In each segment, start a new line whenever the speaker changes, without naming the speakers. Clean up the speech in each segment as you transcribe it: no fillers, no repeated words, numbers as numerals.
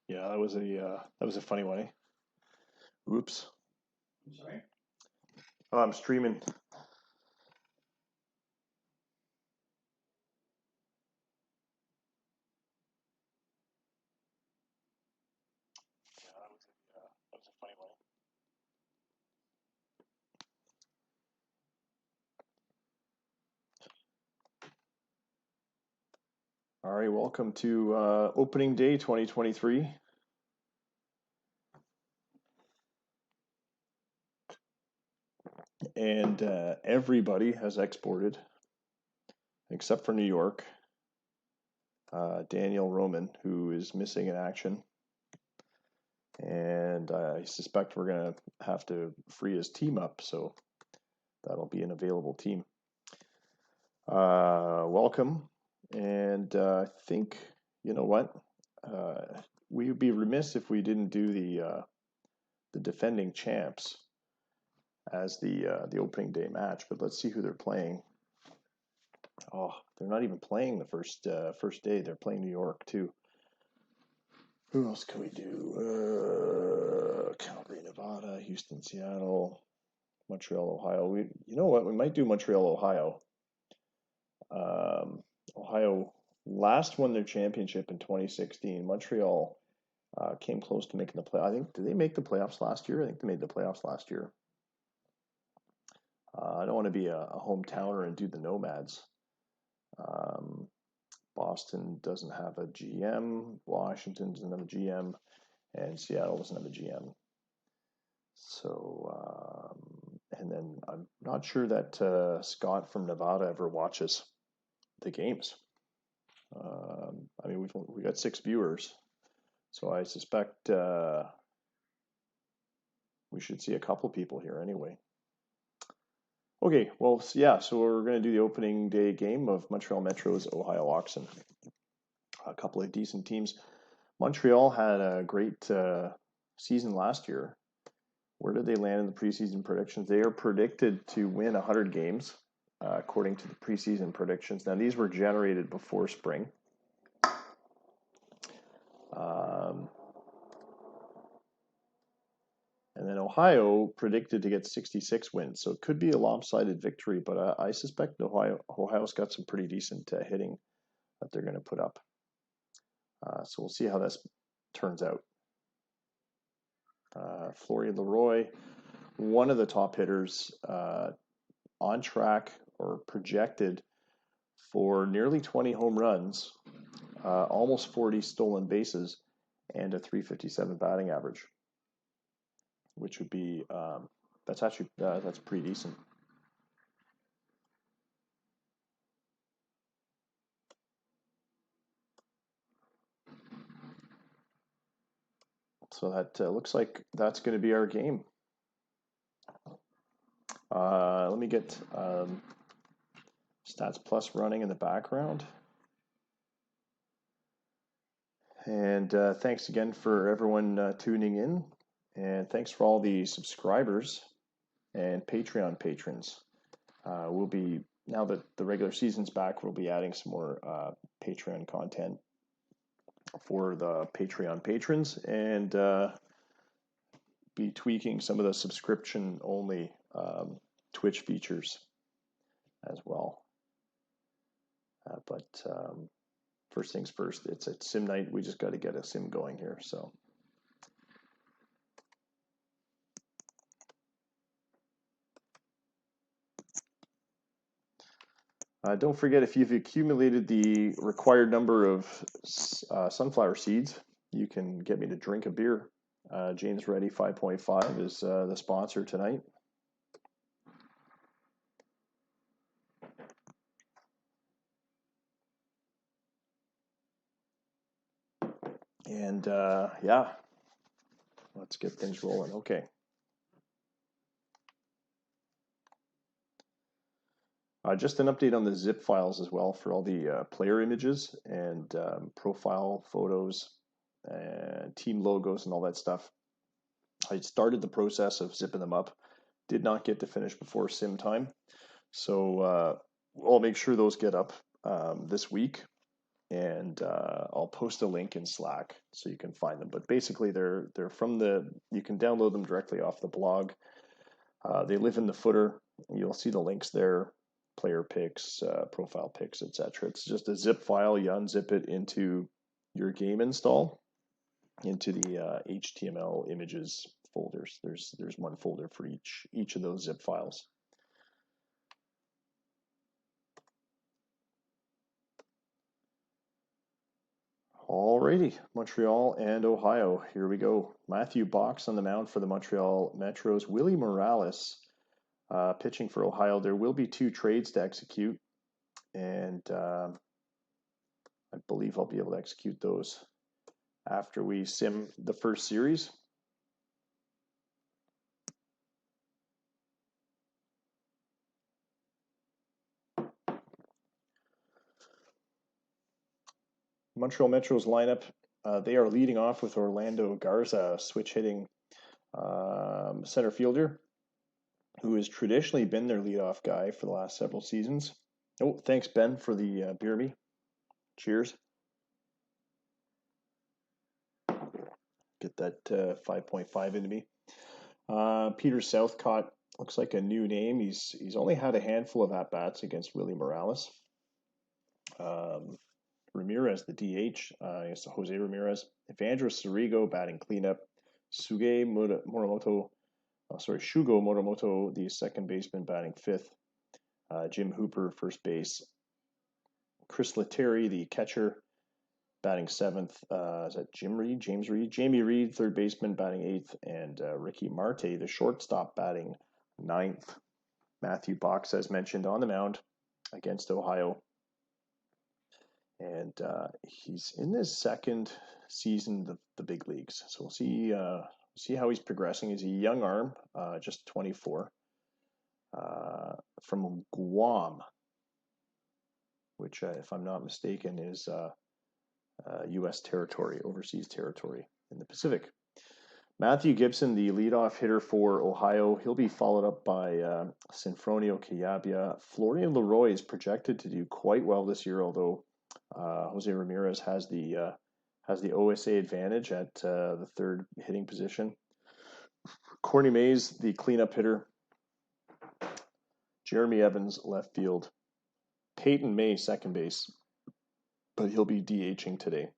Yeah, that was a funny one, eh? Oops.
I'm sorry?
Oh, I'm streaming. Yeah, that was a funny one. All right, welcome to opening day 2023. And everybody has exported except for New York. Daniel Roman, who is missing in action. And I suspect we're going to have to free his team up, so that'll be an available team. Welcome. And I think, you know what? We would be remiss if we didn't do the defending champs as the opening day match. But let's see who they're playing. Oh, they're not even playing the first day. They're playing New York too. Who else can we do? Calgary, Nevada, Houston, Seattle, Montreal, Ohio. You know what? We might do Montreal, Ohio. Ohio last won their championship in 2016. Montreal came close to making the play. I think did they make the playoffs last year? I think they made the playoffs last year. I don't want to be a hometowner and do the Nomads. Boston doesn't have a GM. Washington doesn't have a GM, and Seattle doesn't have a GM. So, and then I'm not sure that Scott from Nevada ever watches the games. I mean, we got 6 viewers, so I suspect we should see a couple people here anyway. Okay, well, yeah, so we're going to do the opening day game of Montreal Metro's Ohio Oxen. A couple of decent teams. Montreal had a great season last year. Where did they land in the preseason predictions? They are predicted to win 100 games, according to the preseason predictions. Now, these were generated before spring. And then Ohio predicted to get 66 wins. So it could be a lopsided victory, but I suspect Ohio's got some pretty decent hitting that they're going to put up. So we'll see how this turns out. Fleury Leroy, one of the top hitters, on track or projected for nearly 20 home runs, almost 40 stolen bases, and a 357 batting average, which would be that's actually that's pretty decent. So that looks like that's going to be our game. Let me get Stats Plus running in the background. And thanks again for everyone tuning in. And thanks for all the subscribers and Patreon patrons. We'll be, now that the regular season's back, we'll be adding some more Patreon content for the Patreon patrons and be tweaking some of the subscription only Twitch features as well. But first things first, it's a sim night. We just got to get a sim going here. So. Don't forget, if you've accumulated the required number of sunflower seeds, you can get me to drink a beer. James Ready 5.5 is the sponsor tonight. And yeah, let's get things rolling. Okay. Just an update on the zip files as well for all the player images and profile photos and team logos and all that stuff. I started the process of zipping them up. Did not get to finish before sim time. So I'll make sure those get up this week. and I'll post a link in Slack so you can find them. But basically, they're from you can download them directly off the blog. They live in the footer. You'll see the links there, player pics, profile pics, etc. It's just a zip file. You unzip it into your game install, into the HTML images folders. There's one folder for each of those zip files. Alrighty, Montreal and Ohio. Here we go. Matthew Box on the mound for the Montreal Metros. Willie Morales pitching for Ohio. There will be 2 trades to execute, and I believe I'll be able to execute those after we sim the first series. Montreal Metros lineup, they are leading off with Orlando Garza, switch hitting center fielder, who has traditionally been their leadoff guy for the last several seasons. Oh, thanks, Ben, for the beer me. Cheers. Get that 5.5 into me. Peter Southcott looks like a new name. He's only had a handful of at-bats against Willie Morales. Ramirez, the DH, Jose Ramirez. Evangelos Sirigo batting cleanup. Shugo Morimoto, the second baseman, batting 5th. Jim Hooper, first base. Chris Lettieri, the catcher, batting 7th. Is that James Reed? Jamie Reed, third baseman, batting 8th. And Ricky Marte, the shortstop, batting 9th. Matthew Box, as mentioned, on the mound against Ohio. And he's in his second season of the big leagues. So we'll see how he's progressing. He's a young arm, just 24, from Guam, which, if I'm not mistaken, is U.S. territory, overseas territory in the Pacific. Matthew Gibson, the leadoff hitter for Ohio. He'll be followed up by Sinfronio Calabria. Florian Leroy is projected to do quite well this year, although Jose Ramirez has the OSA advantage at the third hitting position. Corny Mays, the cleanup hitter. Jeremy Evans, left field. Peyton May, second base, but he'll be DHing today.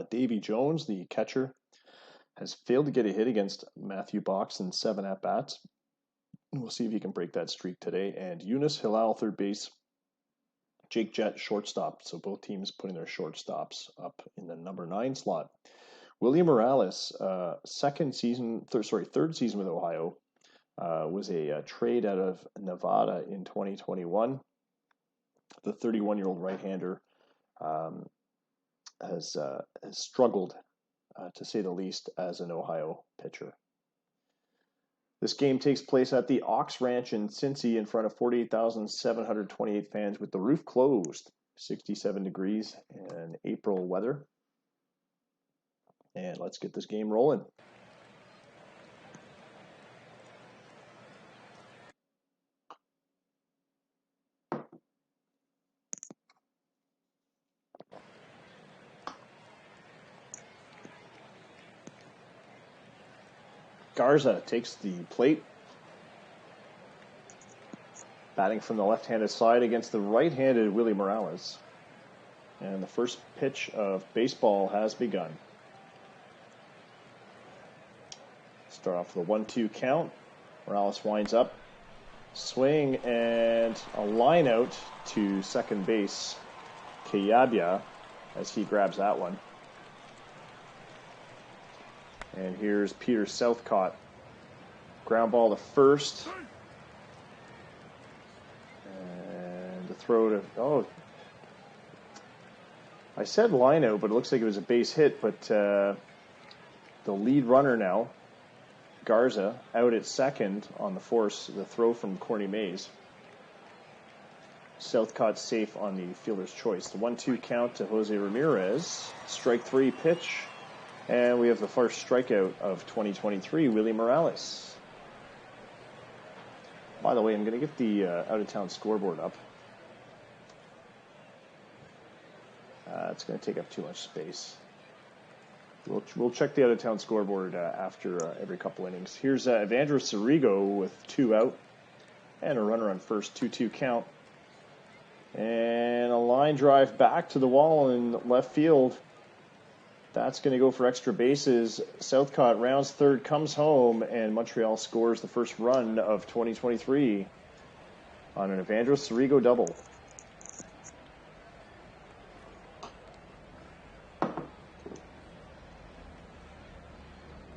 Davy Jones, the catcher, has failed to get a hit against Matthew Box in 7 at-bats. We'll see if he can break that streak today. And Yunus Hilal, third base. Jake Jett, shortstop. So both teams putting their shortstops up in the number 9 slot. William Morales, third season with Ohio, was a trade out of Nevada in 2021. The 31-year-old right-hander has struggled, to say the least, as an Ohio pitcher. This game takes place at the Ox Ranch in Cincy in front of 48,728 fans with the roof closed, 67 degrees and April weather. And let's get this game rolling. Garza takes the plate, batting from the left-handed side against the right-handed Willie Morales. And the first pitch of baseball has begun. Start off with a 1-2 count. Morales winds up, swing, and a line out to second base. Calabria, as he grabs that one. And here's Peter Southcott. Ground ball to first. And the throw to... I said line out, but it looks like it was a base hit. But the lead runner now, Garza, out at second on the throw from Corny Mays. Southcott safe on the fielder's choice. The 1-2 count to Jose Ramirez. Strike 3 pitch. And we have the first strikeout of 2023, Willie Morales. By the way, I'm going to get the out-of-town scoreboard up. That's going to take up too much space. We'll check the out-of-town scoreboard after every couple innings. Here's Evander Sirigo with 2 out and a runner on first, 2-2 count. And a line drive back to the wall in left field. That's going to go for extra bases. Southcott rounds third, comes home, and Montreal scores the first run of 2023 on an Evander Sirigo double.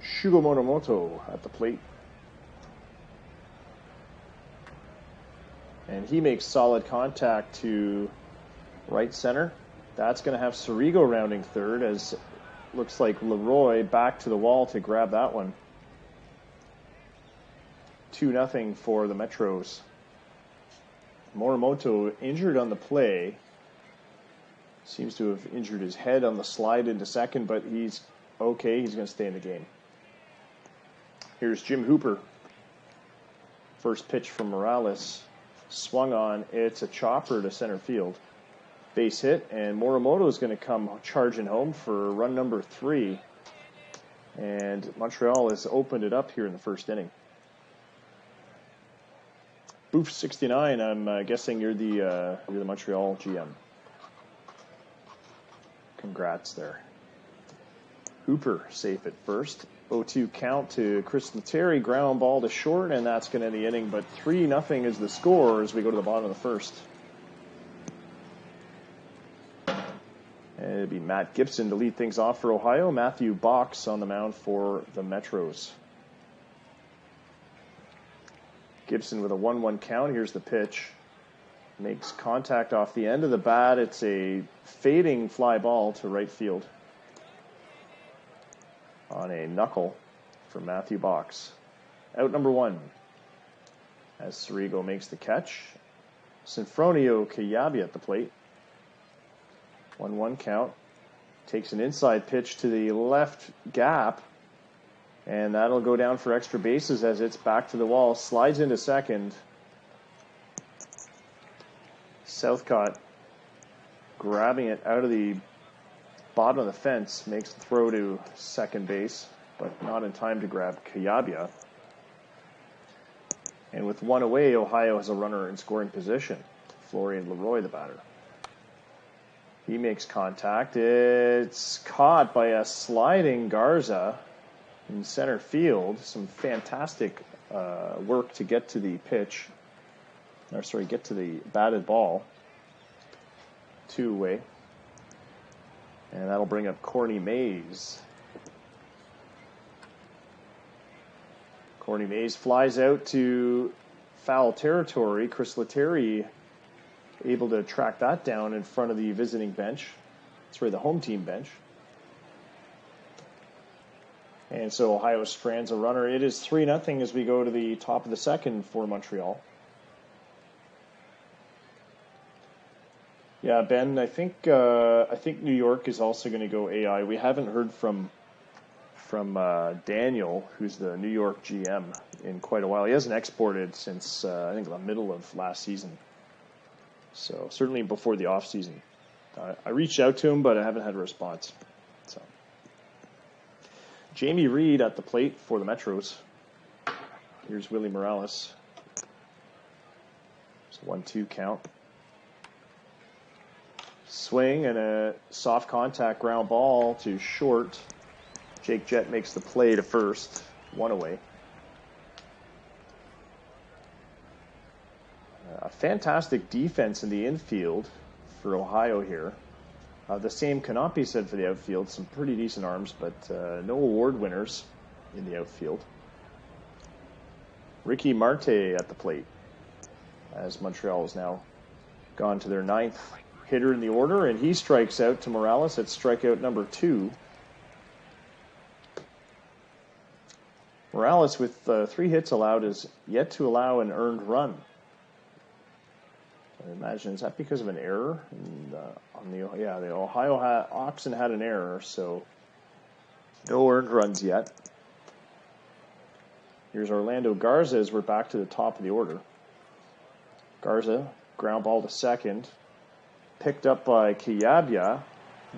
Shugo Motomoto at the plate. And he makes solid contact to right center. That's going to have Sirigo rounding third, as looks like Leroy back to the wall to grab that one. 2-0 for the Metros. Morimoto injured on the play. Seems to have injured his head on the slide into second, but he's okay. He's going to stay in the game. Here's Jim Hooper. First pitch from Morales. Swung on. It's a chopper to center field. Base hit, and Morimoto is going to come charging home for run number 3. And Montreal has opened it up here in the first inning. Boof 69, I'm guessing you're the Montreal GM. Congrats there. Hooper safe at first. 0-2 count to Chris Lettieri, ground ball to short, and that's going to end the inning. But 3-0 is the score as we go to the bottom of the first. And it'd be Matt Gibson to lead things off for Ohio. Matthew Box on the mound for the Metros. Gibson with a 1-1 count. Here's the pitch. Makes contact off the end of the bat. It's a fading fly ball to right field on a knuckle for Matthew Box. Out number 1 as Sirigo makes the catch. Sinfronio Kayabi at the plate. 1-1 count. Takes an inside pitch to the left gap, and that'll go down for extra bases as it's back to the wall. Slides into second. Southcott grabbing it out of the bottom of the fence, makes the throw to second base, but not in time to grab Kayabia. And with 1 away, Ohio has a runner in scoring position. Florian Leroy, the batter. He makes contact. It's caught by a sliding Garza in center field. Some fantastic work to get to the pitch. Get to the batted ball. 2 away. And that'll bring up Corny Mays. Corny Mays flies out to foul territory. Chris Lettieri able to track that down in front of the visiting bench. The home team bench. And so Ohio strands a runner. It is 3-0 as we go to the top of the second for Montreal. Yeah, Ben, I think New York is also going to go AI. We haven't heard from Daniel, who's the New York GM, in quite a while. He hasn't exported since I think the middle of last season. So certainly before the off season. I reached out to him, but I haven't had a response. So Jamie Reed at the plate for the Metros. Here's Willie Morales. It's a 1-2 count. Swing and a soft contact ground ball to short. Jake Jett makes the play to first. 1 away. A fantastic defense in the infield for Ohio here. The same cannot be said for the outfield. Some pretty decent arms, but no award winners in the outfield. Ricky Marte at the plate, as Montreal has now gone to their 9th hitter in the order, and he strikes out to Morales at strikeout number 2. Morales, with 3 hits allowed, is yet to allow an earned run. I imagine, is that because of an error? And, the Ohio Oxen had an error, so no earned runs yet. Here's Orlando Garza as we're back to the top of the order. Garza, ground ball to second. Picked up by Kiyabia.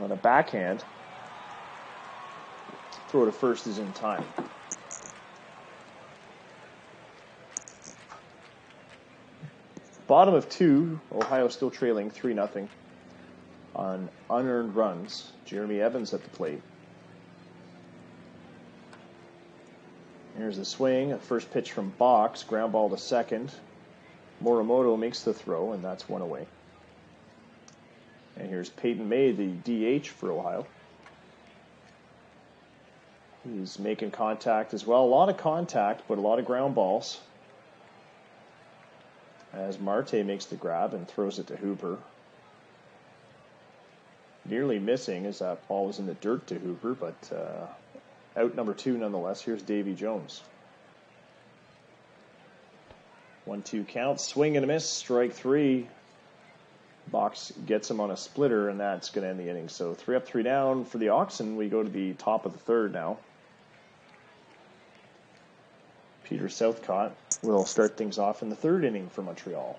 On a backhand. Throw to first is in time. Bottom of 2, Ohio still trailing 3-0 on unearned runs. Jeremy Evans at the plate. Here's the swing. A first pitch from Box. Ground ball to second. Morimoto makes the throw, and that's one away. And here's Peyton May, the DH for Ohio. He's making contact as well. A lot of contact, but a lot of ground balls. As Marte makes the grab and throws it to Hooper. Nearly missing as that ball was in the dirt to Hooper, but out number 2 nonetheless. Here's Davy Jones. 1-2 count, swing and a miss, strike 3. Box gets him on a splitter, and that's going to end the inning. So 3 up, 3 down for the Oxen. We go to the top of the third now. Peter Southcott will start things off in the third inning for Montreal.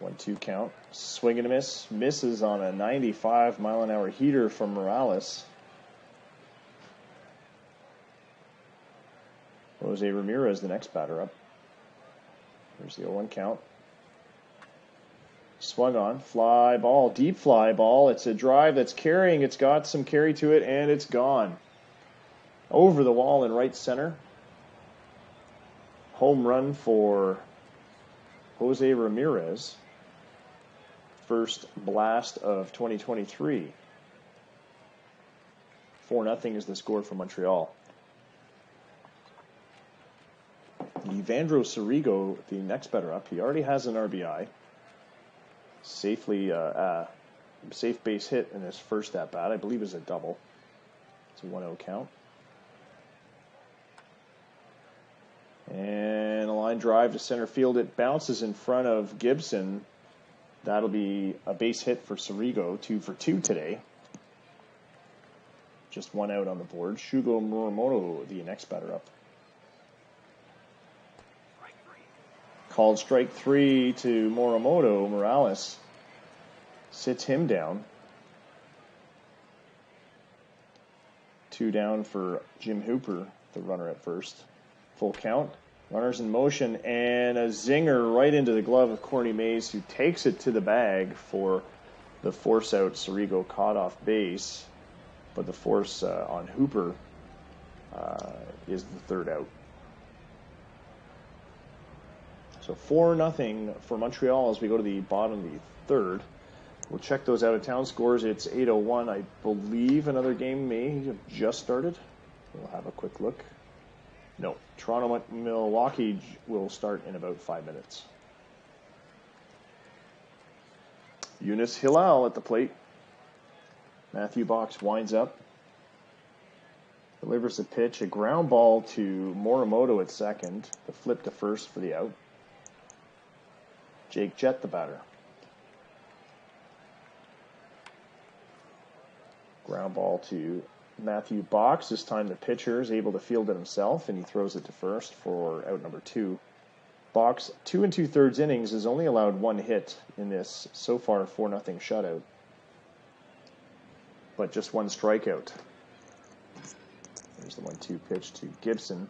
1-2 count, swing and a miss, misses on a 95-mile-an-hour heater from Morales. Jose Ramirez, the next batter up. There's the 0-1 count. Swung on, fly ball, deep fly ball. It's a drive that's carrying. It's got some carry to it, and it's gone. Over the wall in right center. Home run for Jose Ramirez. First blast of 2023. 4-0 is the score for Montreal. Evandro Sirigo, the next batter up, he already has an RBI. Safe base hit in his first at bat. I believe is a double. It's a 1-0 count. And a line drive to center field. It bounces in front of Gibson. That'll be a base hit for Sirigo. 2 for 2 today. Just 1 out on the board. Shugo Morimoto, the next batter up. Called strike 3 to Morimoto. Morales sits him down. 2 down for Jim Hooper, the runner at first. Full count. Runners in motion, and a zinger right into the glove of Corny Mays, who takes it to the bag for the force out. Sirigo caught off base, but the force on Hooper is the third out. So 4-0 for Montreal as we go to the bottom of the third. We'll check those out-of-town scores. It's 8:01. I believe another game may have just started. We'll have a quick look. No, Toronto-Milwaukee will start in about 5 minutes. Yunus Hilal at the plate. Matthew Box winds up. Delivers a pitch, a ground ball to Morimoto at second. The flip to first for the out. Jake Jett, the batter. Ground ball to Matthew Box. This time the pitcher is able to field it himself, and he throws it to first for out number 2. Box, 2 2/3 innings, has only allowed 1 hit in this so far 4-0 shutout, but just 1 strikeout. There's the 1-2 pitch to Gibson.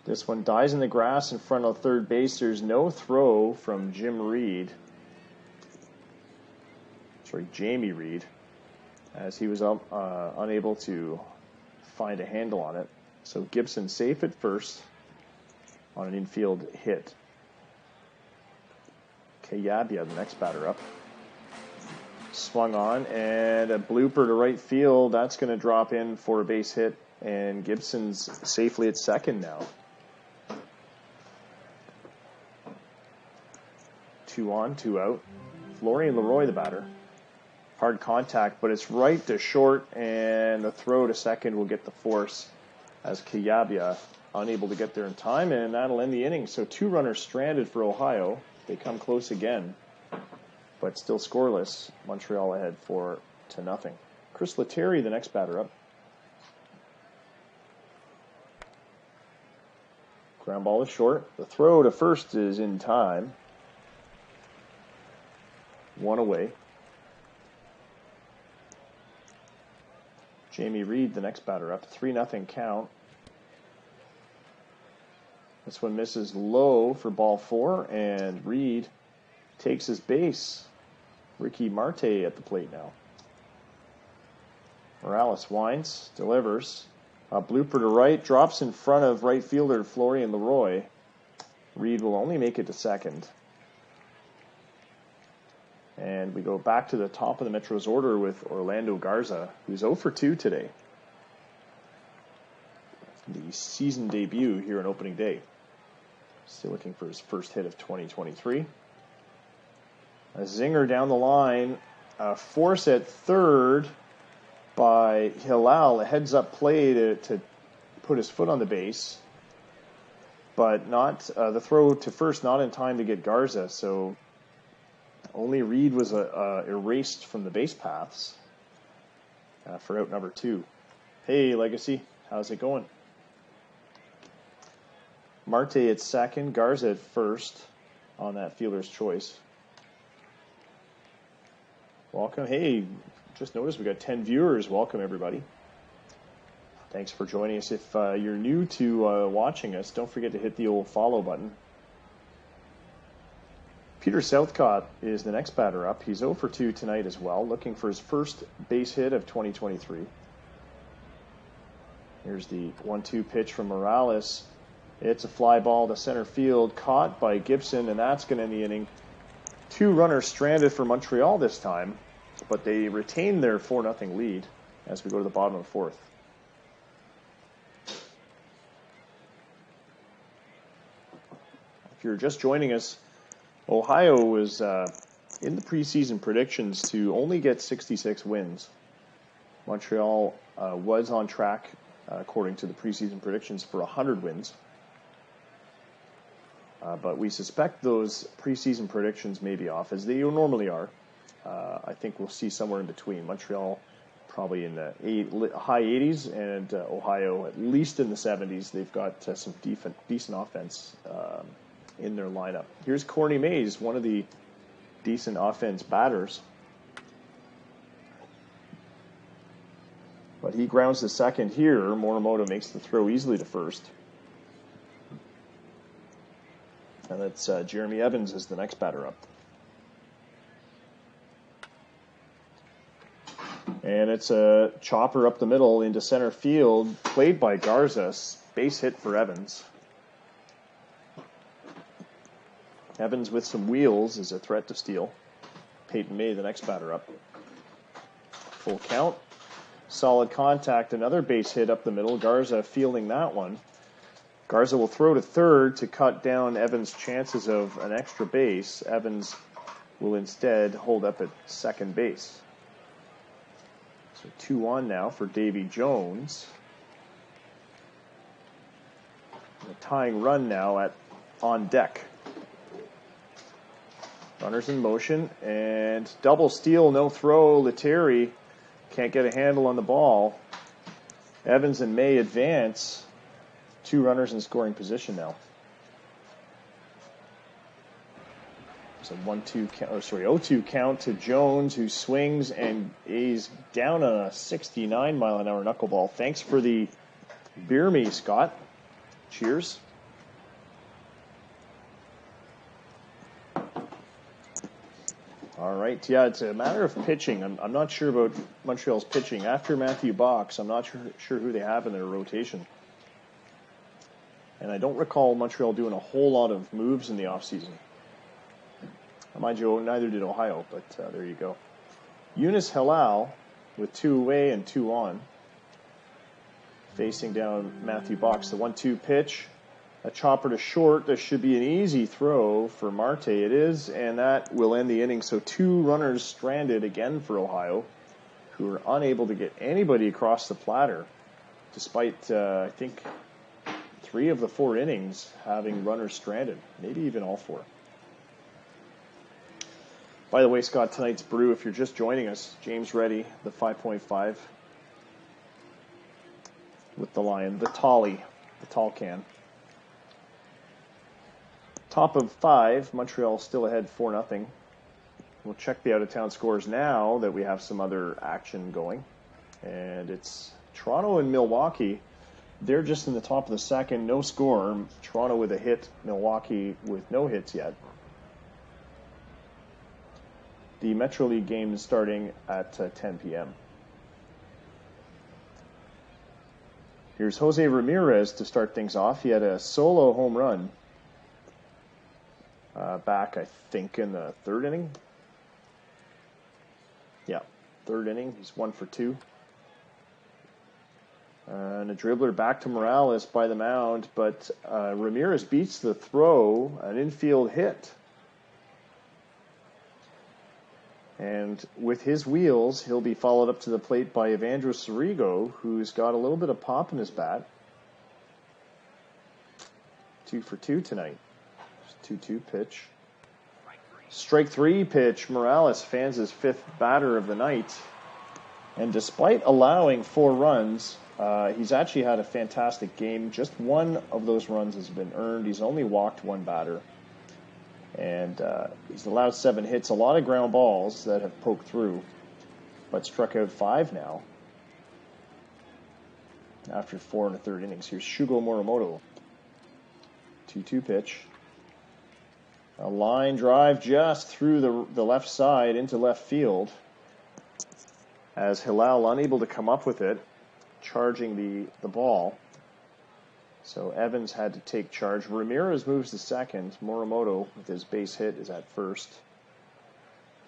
This one dies in the grass in front of third base. There's no throw from Jamie Reed, as he was unable to find a handle on it. So Gibson safe at first on an infield hit. Kayabia, the next batter up. Swung on, and a blooper to right field. That's going to drop in for a base hit, and Gibson's safely at second now. 2 on, 2 out. Florian Leroy, the batter. Hard contact, but it's right to short, and the throw to second will get the force as Kayabia unable to get there in time, and that'll end the inning. So 2 runners stranded for Ohio. They come close again, but still scoreless. Montreal ahead 4-0. Chris Lettieri, the next batter up. Ground ball is short. The throw to first is in time. one away. Jamie Reed, the next batter up. 3-0 count. This one misses low for ball 4, and Reed takes his base. Ricky Marte at the plate now. Morales winds, delivers. A blooper to right, drops in front of right fielder Florian Leroy. Reed will only make it to second. And we go back to the top of the Metro's order with Orlando Garza, who's 0 for 2 today. The season debut here on opening day. Still looking for his first hit of 2023. A zinger down the line. A force at third by Hilal. A heads-up play to put his foot on the base. But not the throw to first, not in time to get Garza. So only Reed was erased from the base paths for out number 2. Hey, Legacy. How's it going? Marte at second, Garza at first on that fielder's choice. Welcome. Hey, just noticed we got 10 viewers. Welcome, everybody. Thanks for joining us. If you're new to watching us, don't forget to hit the old follow button. Peter Southcott is the next batter up. He's 0 for 2 tonight as well, looking for his first base hit of 2023. Here's the 1-2 pitch from Morales. It's a fly ball to center field, caught by Gibson, and that's going to end the inning. 2 runners stranded for Montreal this time, but they retain their 4-0 lead as we go to the bottom of the 4th. If you're just joining us, Ohio was in the preseason predictions to only get 66 wins. Montreal was on track, according to the preseason predictions, for 100 wins. But we suspect those preseason predictions may be off, as they normally are. I think we'll see somewhere in between. Montreal probably in the high 80s, and Ohio at least in the 70s. They've got some decent offense in their lineup. Here's Corey Mays, one of the decent offense batters. But he grounds to second here. Morimoto makes the throw easily to first. And that's Jeremy Evans is the next batter up. And it's a chopper up the middle into center field, played by Garza. Base hit for Evans. Evans with some wheels is a threat to steal. Peyton May, the next batter up. Full count. Solid contact. Another base hit up the middle. Garza fielding that one. Garza will throw to third to cut down Evans' chances of an extra base. Evans will instead hold up at second base. So 2-1 now for Davy Jones. A tying run now on deck. Runners in motion, and double steal, no throw. Lettieri can't get a handle on the ball. Evans and May advance. 2 runners in scoring position now. It's a 0-2 count to Jones, who swings and is down on a 69-mile-an-hour knuckleball. Thanks for the beer me, Scott. Cheers. All right, yeah, it's a matter of pitching. I'm not sure about Montreal's pitching. After Matthew Box, I'm not sure who they have in their rotation. And I don't recall Montreal doing a whole lot of moves in the offseason. Mind you, neither did Ohio, but there you go. Yunus Hilal with 2 away and 2 on. Facing down Matthew Box. The 1-2 pitch. A chopper to short. This should be an easy throw for Marte. It is, and that will end the inning. So 2 runners stranded again for Ohio, who are unable to get anybody across the platter, despite, I think, 3 of the 4 innings having runners stranded, maybe even all 4. By the way, Scott, tonight's brew, if you're just joining us, James Reddy, the 5.5 with the Lion, the tall can. Top of 5, Montreal still ahead 4-0. We'll check the out-of-town scores now that we have some other action going. And it's Toronto and Milwaukee. They're just in the top of the second, no score. Toronto with a hit, Milwaukee with no hits yet. The Metro League game is starting at 10 p.m. Here's Jose Ramirez to start things off. He had a solo home run back, I think, in the third inning. Yeah, third inning. He's 1 for 2. And a dribbler back to Morales by the mound, but Ramirez beats the throw, an infield hit. And with his wheels, he'll be followed up to the plate by Evandro Sorigo, who's got a little bit of pop in his bat. 2 for 2 tonight. 2-2 pitch. Strike 3 pitch. Morales fans his 5th batter of the night. And despite allowing 4 runs, he's actually had a fantastic game. Just one of those runs has been earned. He's only walked 1 batter. And he's allowed 7 hits, a lot of ground balls that have poked through, but struck out 5 now after 4 1/3 innings. Here's Shugo Morimoto. 2-2 pitch. A line drive just through the left side into left field as Hilal unable to come up with it, charging the ball. So Evans had to take charge. Ramirez moves to second. Morimoto, with his base hit, is at first.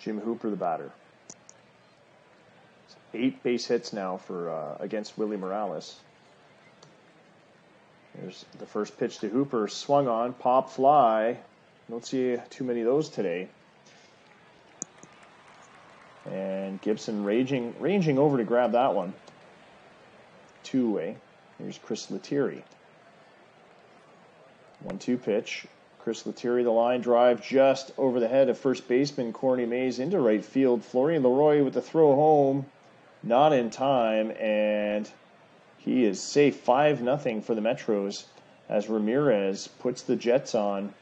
Jim Hooper, the batter. 8 base hits now for against Willie Morales. There's the first pitch to Hooper. Swung on. Pop fly. Don't see too many of those today. And Gibson ranging over to grab that one. 2-way. Here's Chris Lettieri. 1-2 pitch. Chris Lettieri, the line drive just over the head of first baseman Corny Mays into right field. Florian Leroy with the throw home. Not in time, and he is safe. 5-0 for the Metros as Ramirez puts the Jets on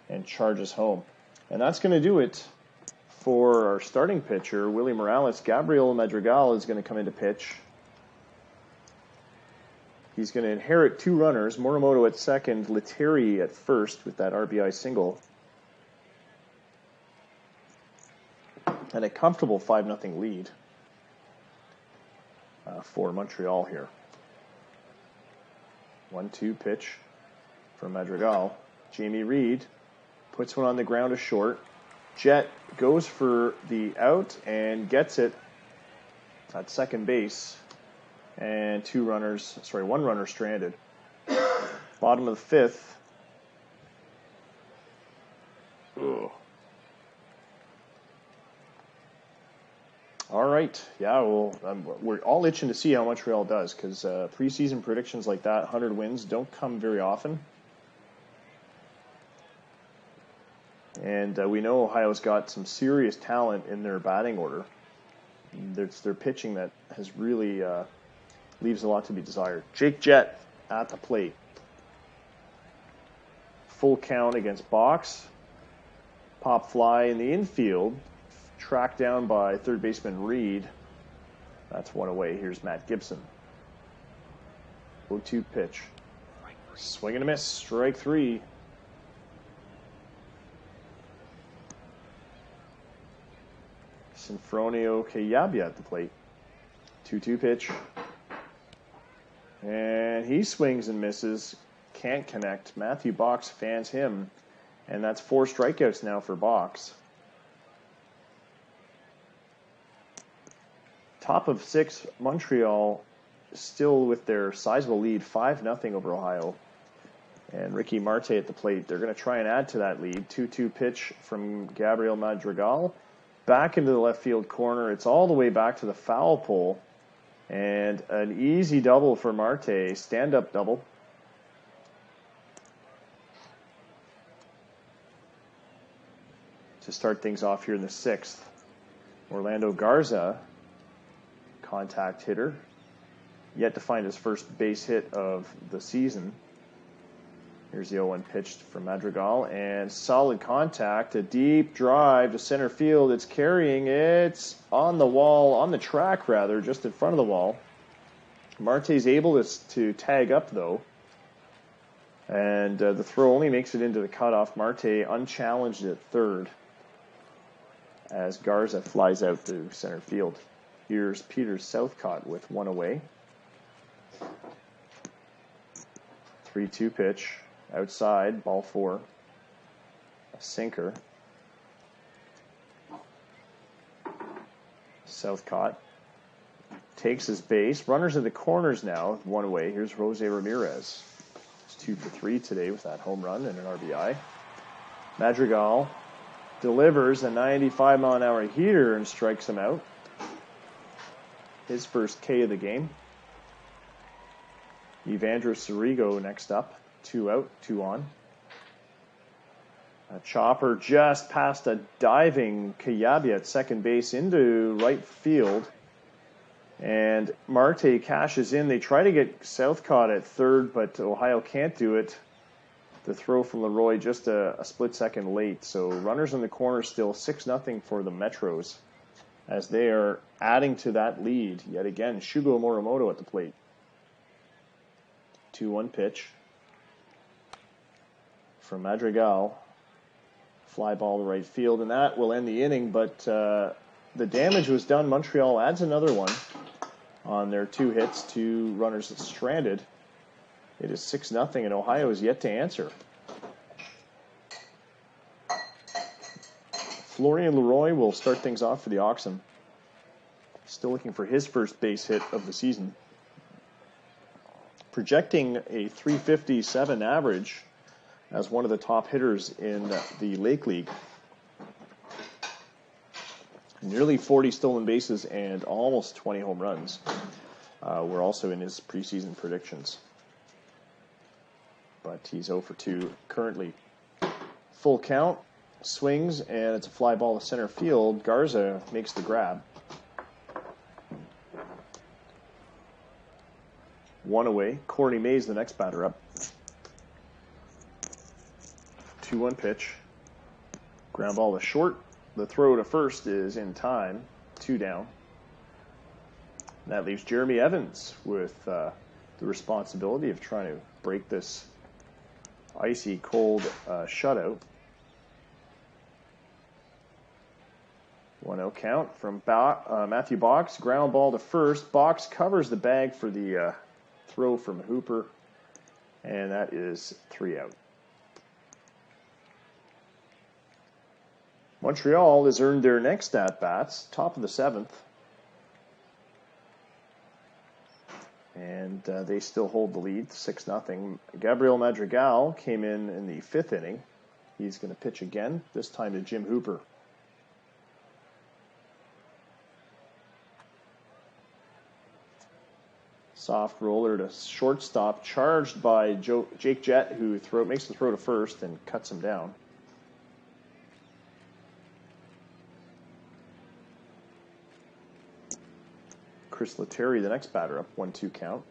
and charges home. And that's going to do it for our starting pitcher, Willie Morales. Gabriel Madrigal is going to come into pitch. He's going to inherit 2 runners, Morimoto at second, Lettieri at first with that RBI single. And a comfortable 5-0 lead for Montreal here. 1-2 pitch for Madrigal. Jamie Reed puts one on the ground to short. Jet goes for the out and gets it at second base. And 1 runner stranded. Bottom of the 5th. Ugh. All right. Yeah, well, we're all itching to see how Montreal does because preseason predictions like that, 100 wins, don't come very often. And we know Ohio's got some serious talent in their batting order. It's their pitching that has really leaves a lot to be desired. Jake Jett at the plate. Full count against Box. Pop fly in the infield. Tracked down by third baseman Reed. That's 1 away. Here's Matt Gibson. 0-2 pitch. Swing and a miss. Strike 3. Sinfronio Kayabia at the plate. 2-2 pitch. And he swings and misses. Can't connect. Matthew Box fans him. And that's 4 strikeouts now for Box. Top of 6, Montreal still with their sizable lead, 5-0 over Ohio. And Ricky Marte at the plate. They're going to try and add to that lead. 2-2 pitch from Gabriel Madrigal. Back into the left field corner. It's all the way back to the foul pole. And an easy double for Marte, stand-up double. To start things off here in the 6th. Orlando Garza, contact hitter, yet to find his first base hit of the season. Here's the 0-1 pitched from Madrigal, and solid contact, a deep drive to center field. It's carrying, it's on the wall, on the track rather, just in front of the wall. Marte's able to tag up though, and the throw only makes it into the cutoff. Marte unchallenged at third as Garza flies out to center field. Here's Peter Southcott with one away. 3-2 pitch. Outside, ball 4. A sinker. Southcott takes his base. Runners in the corners now, one away. Here's Jose Ramirez. He's 2 for 3 today with that home run and an RBI. Madrigal delivers a 95-mile-an-hour heater and strikes him out. His first K of the game. Evandro Sirigo next up. 2 out, 2 on. A chopper just past a diving Kayabi at second base into right field. And Marte cashes in. They try to get Southcott at third, but Ohio can't do it. The throw from Leroy just a split second late. So runners in the corner still 6-0 for the Metros as they are adding to that lead. Yet again, Shugo Morimoto at the plate. 2-1 pitch from Madrigal. Fly ball to right field, and that will end the inning, but the damage was done. Montreal adds another one on their 2 hits, 2 runners stranded. It is 6-0, and Ohio is yet to answer. Florian Leroy will start things off for the Oxen. Still looking for his first base hit of the season. Projecting a .357 average as one of the top hitters in the Lake League. Nearly 40 stolen bases and almost 20 home runs were also in his preseason predictions. But he's 0 for 2 currently. Full count, swings, and it's a fly ball to center field. Garza makes the grab. 1 away. Corey Mays, the next batter up. 2-1 pitch. Ground ball to short. The throw to first is in time. 2 down. And that leaves Jeremy Evans with the responsibility of trying to break this icy cold shutout. 1-0 count from Matthew Box. Ground ball to first. Box covers the bag for the throw from Hooper. And that is 3 out. Montreal has earned their next at-bats, top of the 7th. And they still hold the lead, 6-0. Gabriel Madrigal came in the 5th inning. He's going to pitch again, this time to Jim Hooper. Soft roller to shortstop, charged by Jake Jett, who makes the throw to first and cuts him down. Chris Lettieri, the next batter up, 1-2 count.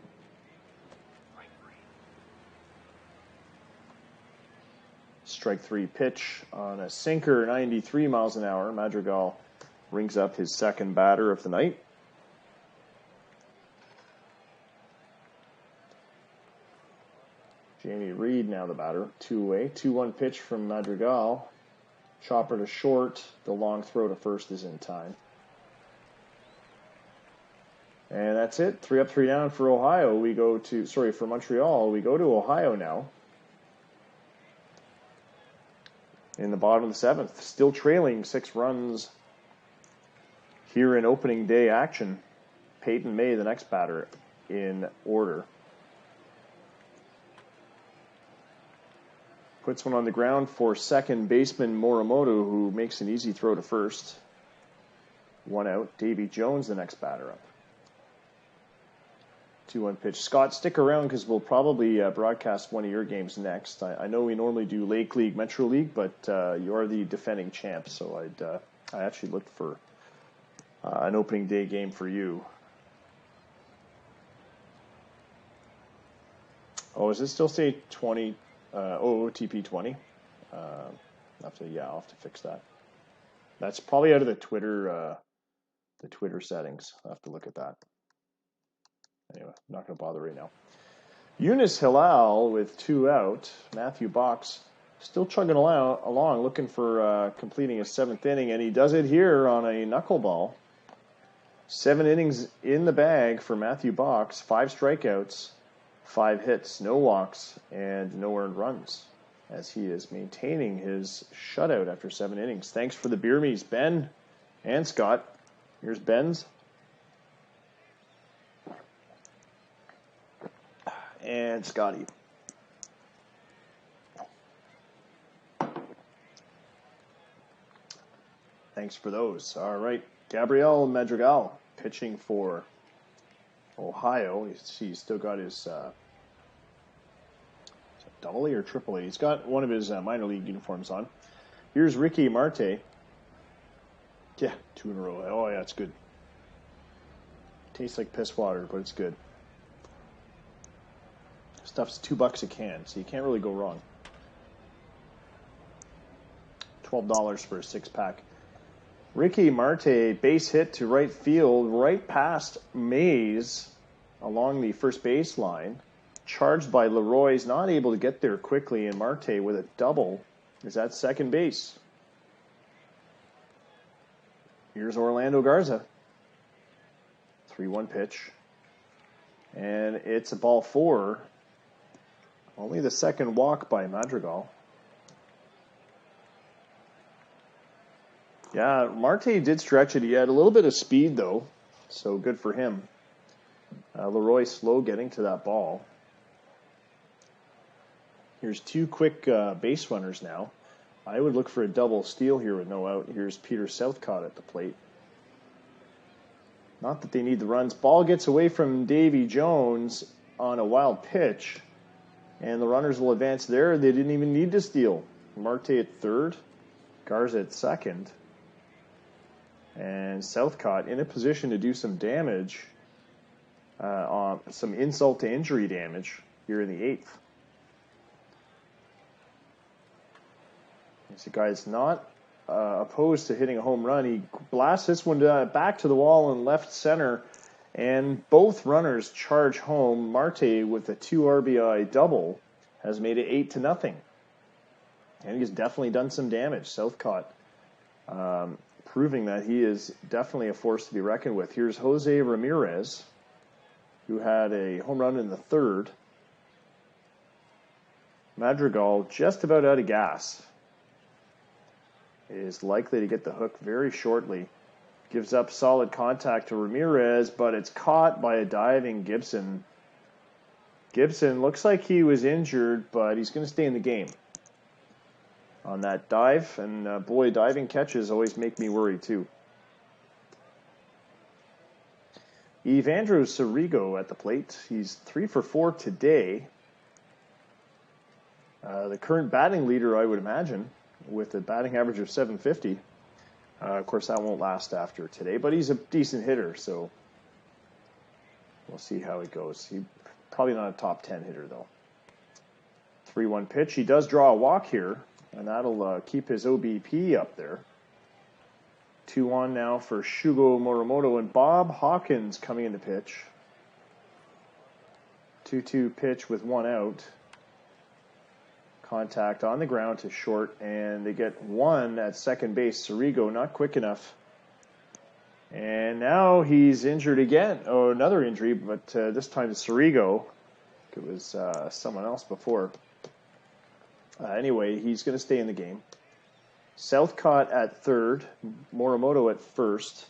Strike 3 pitch on a sinker, 93 miles an hour. Madrigal rings up his second batter of the night. Jamie Reed now the batter, 2 away. 2-1 pitch from Madrigal. Chopper to short. The long throw to first is in time. And that's it. 3 up, 3 down for Ohio. For Montreal. We go to Ohio now. In the bottom of the 7th. Still trailing 6 runs here in opening day action. Peyton May, the next batter in order. Puts one on the ground for second baseman Morimoto, who makes an easy throw to first. 1 out. Davy Jones, the next batter up. 2-1 pitch. Scott, stick around because we'll probably broadcast one of your games next. I know we normally do Lake League, Metro League, but you're the defending champ, so I actually looked for an opening day game for you. Oh, does it still say 20 OOTP 20. I'll have to fix that. That's probably out of the Twitter settings. I'll have to look at that. Anyway, I'm not going to bother right now. Yunus Hilal with 2 out. Matthew Box still chugging along, looking for completing his 7th inning, and he does it here on a knuckleball. 7 innings in the bag for Matthew Box. 5 strikeouts, 5 hits, no walks, and no earned runs, as he is maintaining his shutout after 7 innings. Thanks for the beer me's, Ben and Scott. Here's Ben's. And Scotty. Thanks for those. All right. Gabriel Madrigal pitching for Ohio. He's still got his double A or triple A. He's got one of his minor league uniforms on. Here's Ricky Marte. Yeah, 2 in a row. Oh, yeah, it's good. Tastes like piss water, but it's good. Stuff's $2 a can, so you can't really go wrong. $12 for a 6-pack. Ricky Marte, base hit to right field, right past Mays along the first base line. Charged by Leroy's, not able to get there quickly, and Marte with a double is at second base. Here's Orlando Garza. 3-1 pitch. And it's a ball 4. Only the second walk by Madrigal. Yeah, Marte did stretch it. He had a little bit of speed, though, so good for him. Leroy slow getting to that ball. Here's 2 quick base runners now. I would look for a double steal here with no out. Here's Peter Southcott at the plate. Not that they need the runs. Ball gets away from Davy Jones on a wild pitch, and the runners will advance there. They didn't even need to steal. Marte at third, Garza at second, and Southcott in a position to do some damage, some insult to injury damage here in the 8th. He's a guy that's not opposed to hitting a home run. He blasts this one back to the wall in left center, and both runners charge home. Marte with a 2 RBI double has made it 8-0. And he's definitely done some damage. Southcott proving that he is definitely a force to be reckoned with. Here's Jose Ramirez, who had a home run in the 3rd. Madrigal just about out of gas. Is likely to get the hook very shortly. Gives up solid contact to Ramirez, but it's caught by a diving Gibson. Gibson looks like he was injured, but he's going to stay in the game on that dive. And boy, diving catches always make me worry too. Evandro Sirigo at the plate. He's 3 for 4 today. The current batting leader, I would imagine, with a batting average of 750. Of course, that won't last after today, but he's a decent hitter, so we'll see how it goes. He's probably not a top 10 hitter, though. 3-1 pitch. He does draw a walk here, and that'll keep his OBP up there. 2-1 now for Shugo Morimoto, and Bob Hawkins coming in to pitch. 2-2 pitch with 1 out. Contact on the ground to short, and they get 1 at second base. Sirigo not quick enough. And now he's injured again. Oh, another injury, but this time it's Sirigo. It was someone else before. Anyway, he's going to stay in the game. Southcott at third, Morimoto at first.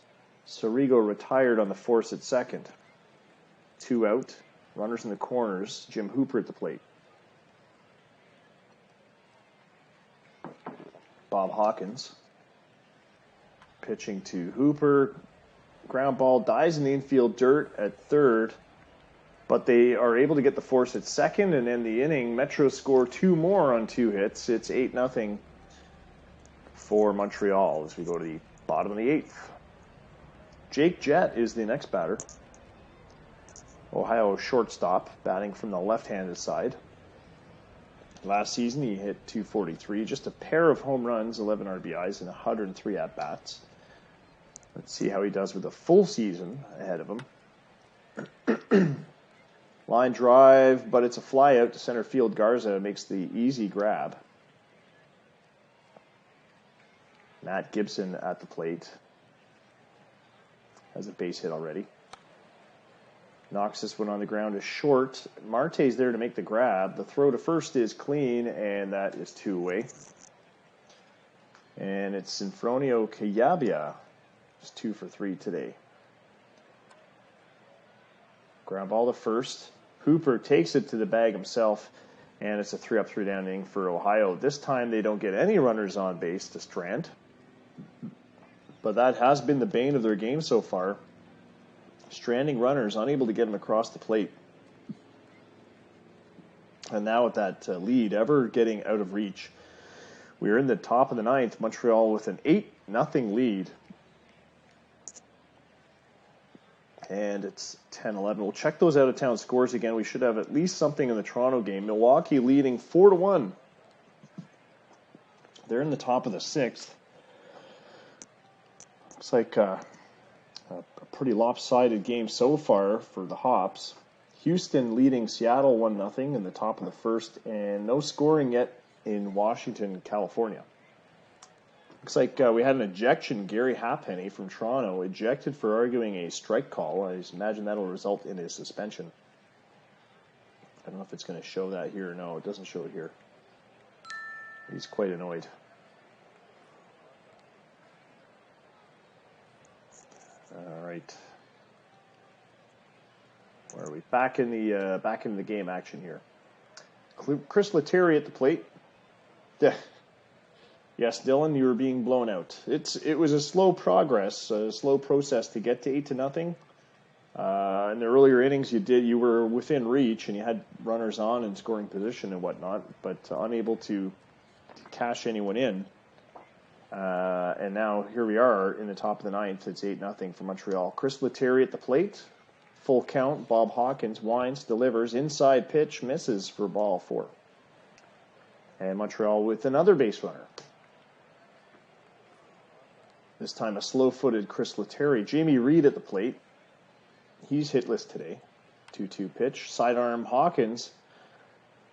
Sirigo retired on the force at second. 2 out. Runners in the corners. Jim Hooper at the plate. Bob Hawkins pitching to Hooper. Ground ball dies in the infield dirt at third, but they are able to get the force at second and end the inning. Metro score 2 more on 2 hits. It's 8-0 for Montreal as we go to the bottom of the 8th. Jake Jett is the next batter. Ohio shortstop batting from the left-handed side. Last season, he hit 243, just a pair of home runs, 11 RBIs, and 103 at-bats. Let's see how he does with a full season ahead of him. Line drive, but it's a fly out to center field. Garza makes the easy grab. Matt Gibson at the plate. Has a base hit already. Knocks this one on the ground is short. Marte's there to make the grab. The throw to first is clean, and that is 2 away. And it's Sinfronio Cayabia. Just 2 for 3 today. Ground ball to first. Hooper takes it to the bag himself, and it's a 3-up, 3-down inning for Ohio. This time they don't get any runners on base to Strand, but that has been the bane of their game so far. Stranding runners, unable to get them across the plate. And now with that lead ever getting out of reach, we are in the top of the ninth. Montreal with an 8-0 lead. And it's 10-11. We'll check those out-of-town scores again. We should have at least something in the Toronto game. Milwaukee leading 4-1. They're in the top of the sixth. Looks like a pretty lopsided game so far for the Hops. Houston leading Seattle 1-0 in the top of the first, and no scoring yet in Washington, California. Looks like we had an ejection. Gary Halfpenny from Toronto ejected for arguing a strike call. I imagine that will result in his suspension. I don't know if it's going to show that here. No, it doesn't show it here. He's quite annoyed. All right. Where are we? Back in the game action here. Chris Lettieri at the plate. Yes, Dylan, you were being blown out. It was a slow progress, a slow process to get to 8-0. In the earlier innings, you were within reach and you had runners on and scoring position and whatnot, but unable to cash anyone in. And now here we are in the top of the ninth. It's 8-0 for Montreal. Chris Lettieri at the plate. Full count. Bob Hawkins winds, delivers. Inside pitch, misses for ball 4. And Montreal with another base runner. This time a slow-footed Chris Lettieri. Jamie Reed at the plate. He's hitless today. 2-2 pitch. Sidearm Hawkins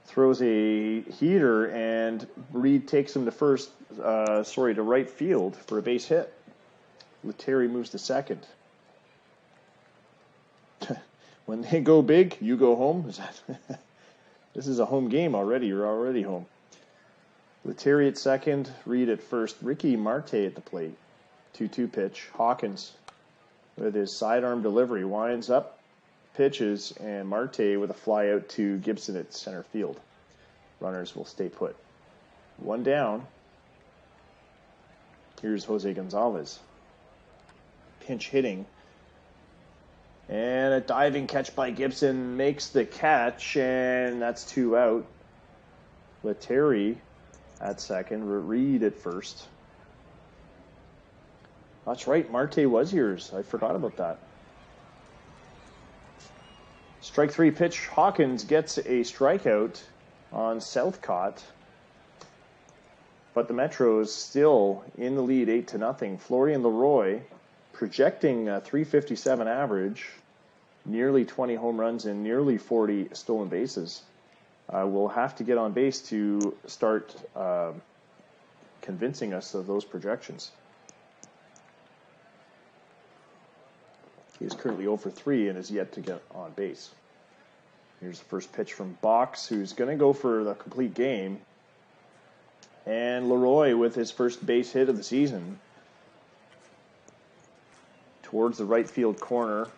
throws a heater, and Reed takes him to right field for a base hit. Lettieri moves to second. When they go big, you go home. This is a home game already. You're already home. Lettieri at second, Reed at first. Ricky Marte at the plate. 2-2 pitch. Hawkins with his sidearm delivery winds up, pitches, and Marte with a fly out to Gibson at center field. Runners will stay put. 1 down. Here's Jose Gonzalez. Pinch hitting. And a diving catch by Gibson makes the catch, and that's 2 out. Lettieri at second, Reed at first. That's right, Marte was yours. I forgot about that. Strike 3 pitch. Hawkins gets a strikeout on Southcott. But the Metros still in the lead 8-0. Florian Leroy projecting a .357 average, nearly 20 home runs and nearly 40 stolen bases. Will have to get on base to start convincing us of those projections. He is currently 0 for 3 and is yet to get on base. Here's the first pitch from Box, who's going to go for the complete game. And Leroy with his first base hit of the season. Towards the right field corner.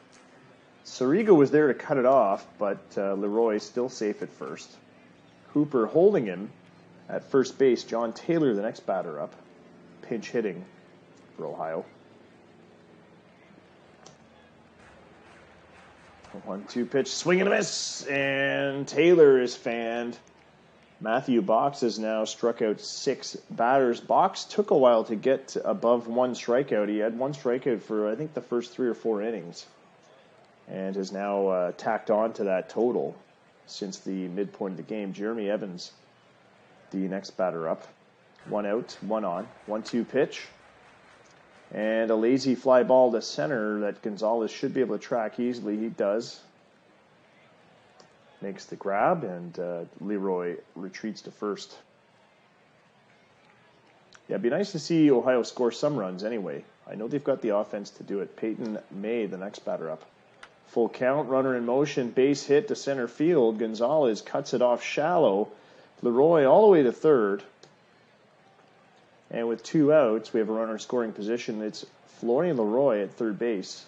Siriga was there to cut it off, but Leroy still safe at first. Hooper holding him at first base. John Taylor, the next batter up. Pinch hitting for Ohio. 1-2 pitch, swing and a miss, and Taylor is fanned. Matthew Box has now struck out 6 batters. Box took a while to get above 1 strikeout. He had 1 strikeout for, I think, the first 3 or 4 innings, and has now tacked on to that total since the midpoint of the game. Jeremy Evans the next batter up. 1 out, 1 on. 1-2 pitch. And a lazy fly ball to center that Gonzalez should be able to track easily. He does. Makes the grab, and Leroy retreats to first. Yeah, it'd be nice to see Ohio score some runs anyway. I know they've got the offense to do it. Peyton May, the next batter up. Full count, runner in motion, base hit to center field. Gonzalez cuts it off shallow. Leroy all the way to third. And with 2 outs, we have a runner in scoring position. It's Florian Leroy at third base,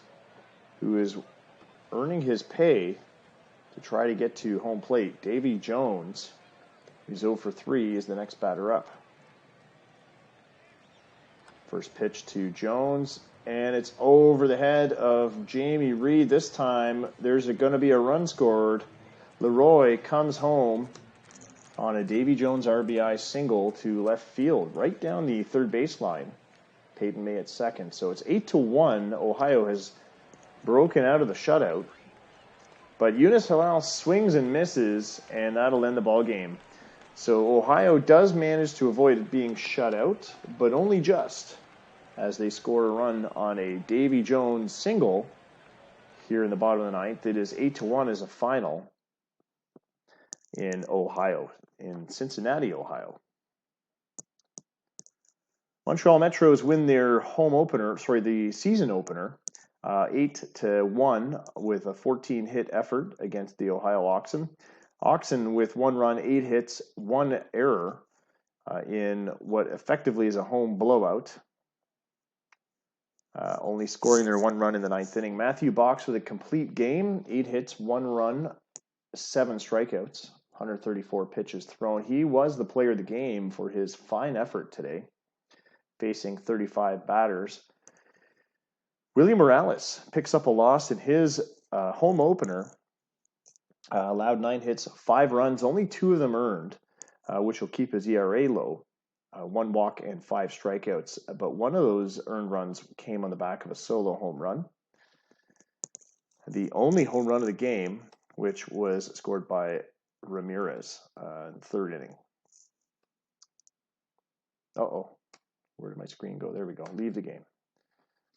who is earning his pay to try to get to home plate. Davy Jones, who's 0 for 3, is the next batter up. First pitch to Jones, and it's over the head of Jamie Reed. This time, there's going to be a run scored. Leroy comes home on a Davy Jones RBI single to left field, right down the third baseline. Peyton May at second. So it's 8-1. Ohio has broken out of the shutout. But Eunice Halal swings and misses, and that'll end the ball game. So Ohio does manage to avoid being shut out, but only just, as they score a run on a Davy Jones single here in the bottom of the ninth. It is 8-1 as a final in Ohio, in Cincinnati, Ohio. Montreal Metros win their home opener, the season opener, 8-1 with a 14-hit effort against the Ohio Oxen. Oxen with 1 run, 8 hits, 1 error in what effectively is a home blowout. Only scoring their 1 run in the 9th inning. Matthew Box with a complete game, 8 hits, 1 run, 7 strikeouts, 134 pitches thrown. He was the player of the game for his fine effort today, facing 35 batters. Willie Morales picks up a loss in his home opener. Allowed 9 hits, 5 runs, only 2 of them earned, which will keep his ERA low. 1 walk and 5 strikeouts. But one of those earned runs came on the back of a solo home run. The only home run of the game, which was scored by Ramirez in the 3rd inning. Uh-oh. Where did my screen go? There we go. Leave the game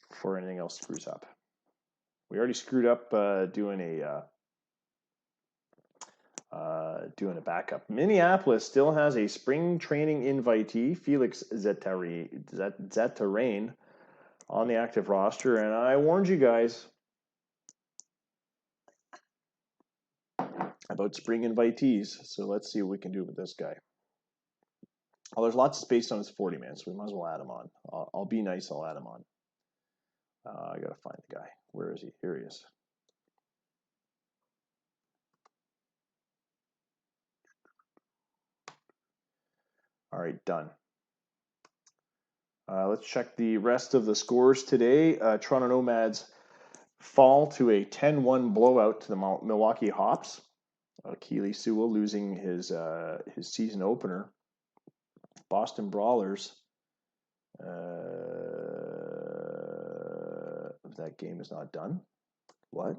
before anything else screws up. We already screwed up doing a backup. Minneapolis still has a spring training invitee, Felix Zetterrain, on the active roster, and I warned you guys about spring invitees, so let's see what we can do with this guy. Well, there's lots of space on his 40 man, so we might as well add him on. I'll be nice, I'll add him on. I gotta find the guy. Where is he? Here he is. All right, done. Let's check the rest of the scores today. Toronto Nomads fall to a 10-1 blowout to the Milwaukee Hops. Keely Sewell losing his season opener. Boston Brawlers. That game is not done. What?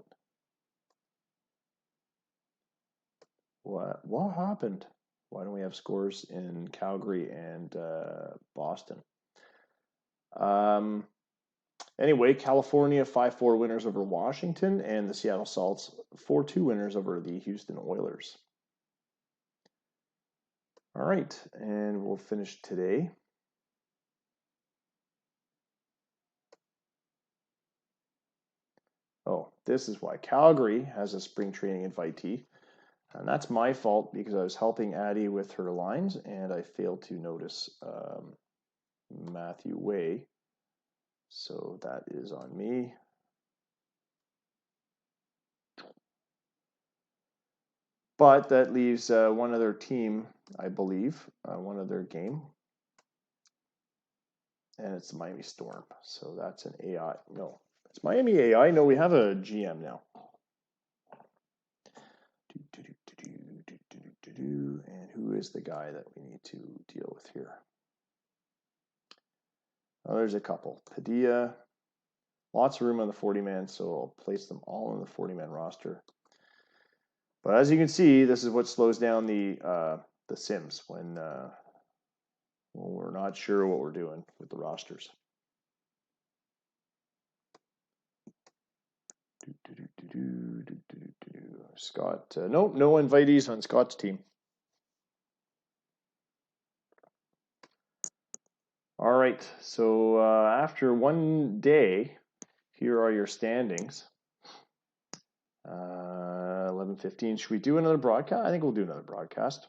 What happened? Why don't we have scores in Calgary and Boston? Anyway, California 5-4 winners over Washington, and the Seattle Salts 4-2 winners over the Houston Oilers. All right, and we'll finish today. Oh, this is why Calgary has a spring training invitee. And that's my fault because I was helping Addie with her lines and I failed to notice Matthew Way. So that is on me. But that leaves one other team, I believe, one other game. And it's the Miami Storm. So that's an AI. No, it's Miami AI. No, we have a GM now. And who is the guy that we need to deal with here? Oh, there's a couple. Padilla. Lots of room on the 40-man, so I'll place them all on the 40-man roster. But as you can see, this is what slows down the the Sims when we're not sure what we're doing with the rosters. Scott, no invitees on Scott's team. All right, so after one day, here are your standings. 11:15. Should we do another broadcast? I think we'll do another broadcast.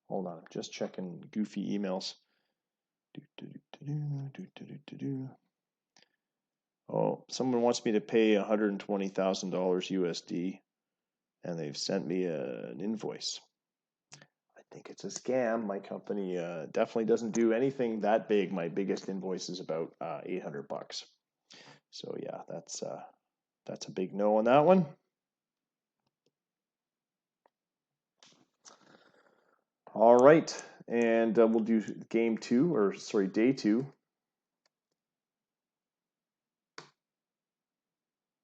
Hold on, I'm just checking goofy emails. Oh, someone wants me to pay $120,000 USD, and they've sent me an invoice. I think it's a scam. My company definitely doesn't do anything that big. My biggest invoice is about $800. So yeah, that's a big no on that one. All right, and we'll do day 2.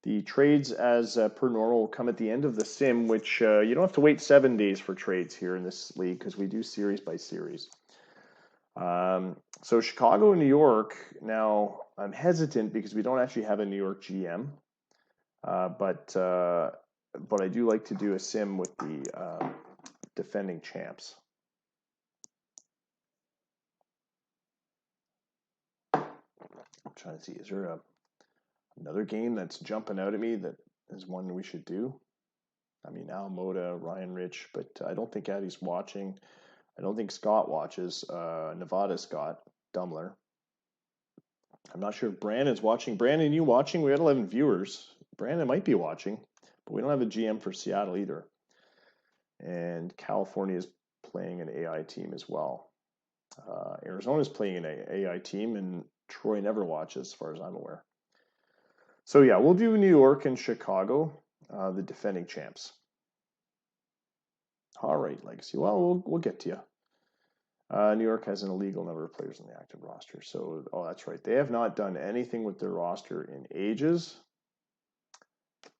The trades, as per normal, will come at the end of the sim, which you don't have to wait 7 days for trades here in this league because we do series by series. So Chicago and New York. Now, I'm hesitant because we don't actually have a New York GM, but I do like to do a sim with the defending champs. I'm trying to see, is there another game that's jumping out at me that is one we should do? I mean, Al Moda, Ryan Rich, but I don't think Addie's watching. I don't think Scott watches. Nevada Scott Dumler. I'm not sure if Brandon's watching. Brandon, you watching? We had 11 viewers. Brandon might be watching, but we don't have a GM for Seattle either. And California is playing an AI team as well. Arizona is playing an AI team, and Troy never watches, as far as I'm aware. So yeah, we'll do New York and Chicago, the defending champs. All right, Legacy. Well, we'll get to you. New York has an illegal number of players on the active roster. So, that's right. They have not done anything with their roster in ages.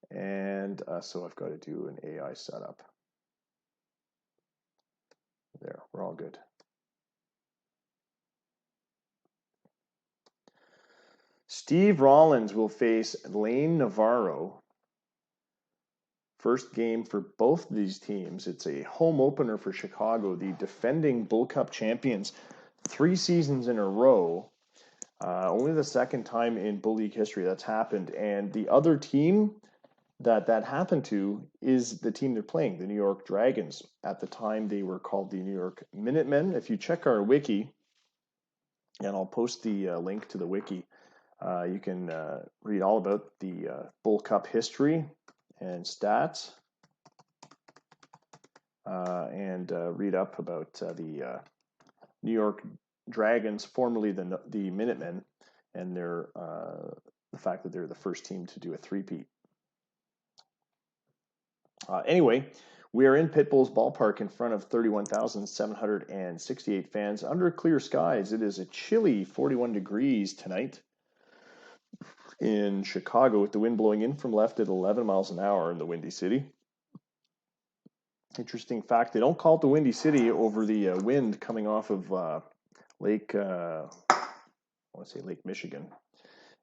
And so I've got to do an AI setup. There, we're all good. Steve Rollins will face Lane Navarro. First game for both of these teams. It's a home opener for Chicago, the defending Bull Cup champions, 3 seasons in a row. Only the second time in Bull League history that's happened. And the other team that happened to is the team they're playing, the New York Dragons. At the time, they were called the New York Minutemen. If you check our wiki, and I'll post the link to the wiki, you can read all about the Bull Cup history and stats, and read up about the New York Dragons, formerly the Minutemen, and their the fact that they're the first team to do a three-peat. Anyway, we are in Pitbull's ballpark in front of 31,768 fans under clear skies. It is a chilly 41 degrees tonight in Chicago, with the wind blowing in from left at 11 miles an hour in the Windy City. Interesting fact, they don't call it the Windy City over the wind coming off of Lake Michigan.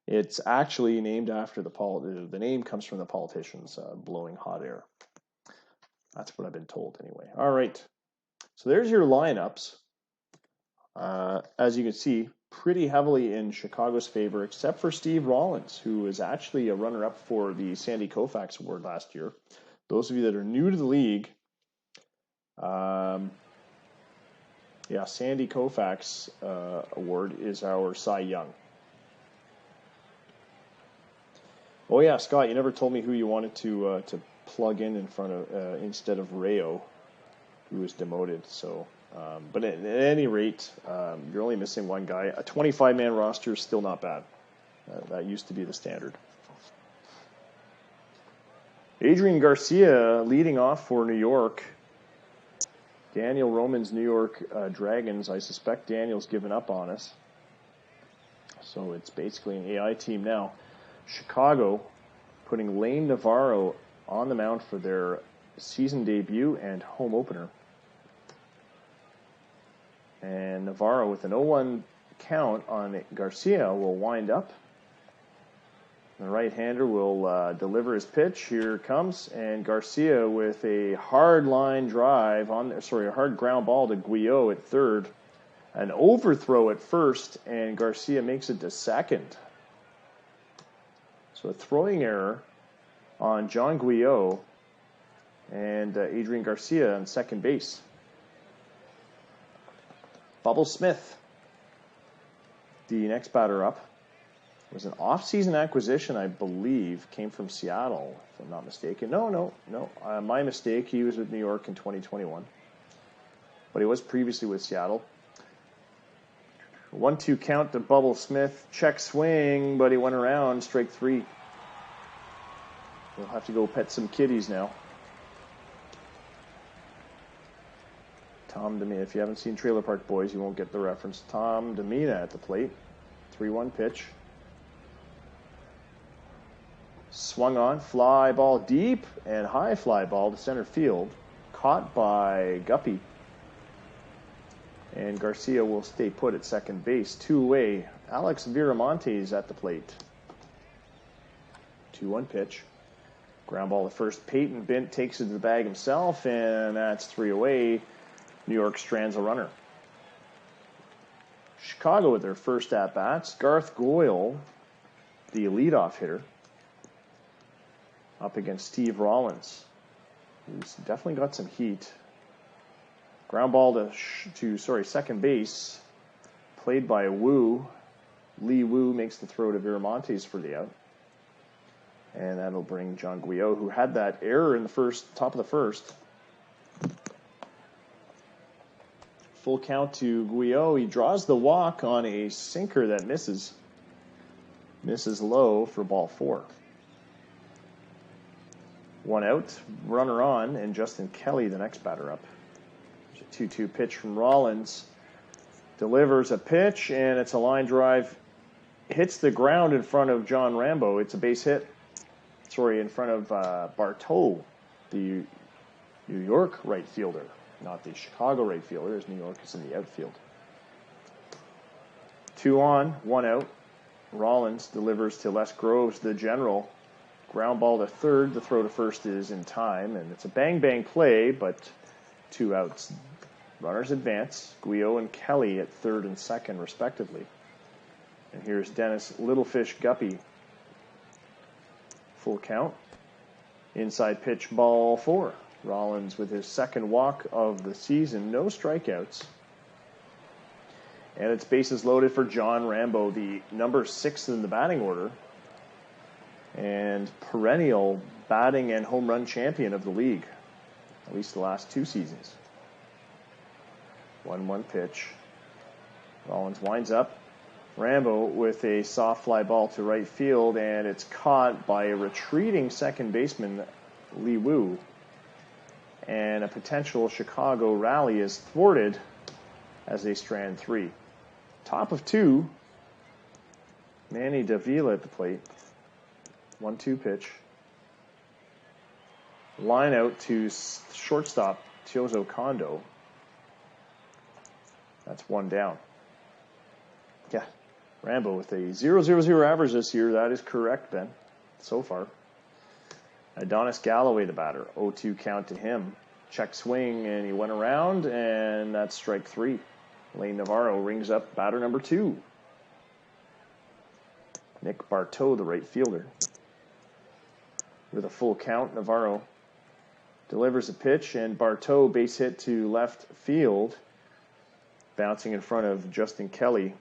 It's actually named after the name comes from the politicians blowing hot air. That's what I've been told anyway. All right, so there's your lineups. As you can see, pretty heavily in Chicago's favor, except for Steve Rollins, who is actually a runner-up for the Sandy Koufax Award last year. Those of you that are new to the league, Sandy Koufax Award is our Cy Young. Oh yeah, Scott, you never told me who you wanted to plug in front of instead of Rayo, who was demoted. So, but at any rate, you're only missing one guy. A 25-man roster is still not bad. That used to be the standard. Adrian Garcia leading off for New York. Daniel Roman's New York Dragons. I suspect Daniel's given up on us. So it's basically an AI team now. Chicago putting Lane Navarro on the mound for their season debut and home opener. And Navarro with an 0-1 count on Garcia will wind up. The right-hander will deliver his pitch. Here it comes, and Garcia with a hard line drive a hard ground ball to Guyot at third. An overthrow at first, and Garcia makes it to second. So a throwing error on John Guyot and Adrian Garcia on second base. Bubble Smith, the next batter up, was an off-season acquisition, I believe, came from Seattle, if I'm not mistaken. No. My mistake. He was with New York in 2021, but he was previously with Seattle. 1-2 count to Bubble Smith. Check swing, but he went around. Strike three. We'll have to go pet some kitties now. Tom Demina. If you haven't seen Trailer Park Boys, you won't get the reference. Tom Demina at the plate. 3-1 pitch. Swung on, fly ball deep, and high fly ball to center field. Caught by Guppy. And Garcia will stay put at second base. Two-away. Alex Viramontes at the plate. 2-1 pitch. Ground ball to first. Peyton Bint takes it to the bag himself, and that's 3 away. New York strands a runner. Chicago with their first at-bats. Garth Goyle, the leadoff hitter, up against Steve Rollins, who's definitely got some heat. Ground ball to second base, played by Wu. Lee Wu makes the throw to Viramontes for the out. And that'll bring John Guyot, who had that error in the top of the first. Full count to Guyot. He draws the walk on a sinker that misses. Misses low for ball 4. 1 out, runner on, and Justin Kelly, the next batter up. There's a 2-2 pitch from Rollins. Delivers a pitch, and it's a line drive. Hits the ground in front of John Rambo. It's a base hit. In front of Bartow, the New York right fielder, not the Chicago right fielder, as New York is in the outfield. 2 on, 1 out. Rollins delivers to Les Groves, the general. Ground ball to third. The throw to first is in time, and it's a bang-bang play, but 2 outs. Runners advance. Guyot and Kelly at third and second, respectively. And here's Dennis Littlefish Guppy. Full count. Inside pitch, ball 4. Rollins with his second walk of the season. No strikeouts. And it's bases loaded for John Rambo, the number 6 in the batting order, and perennial batting and home run champion of the league, at least the last 2 seasons. 1-1 pitch. Rollins winds up. Rambo with a soft fly ball to right field, and it's caught by a retreating second baseman, Lee Wu. And a potential Chicago rally is thwarted as they strand 3. Top of 2, Manny Davila at the plate. 1-2 pitch. Line out to shortstop Tiozo Kondo. That's 1 down. Yeah, Rambo with a 0.00 average this year. That is correct, Ben, so far. Adonis Galloway, the batter. 0-2 count to him. Check swing, and he went around, and that's strike 3. Lane Navarro rings up batter number 2. Nick Bartow, the right fielder. With a full count, Navarro delivers a pitch, and Bartow base hit to left field, bouncing in front of Justin Kelly.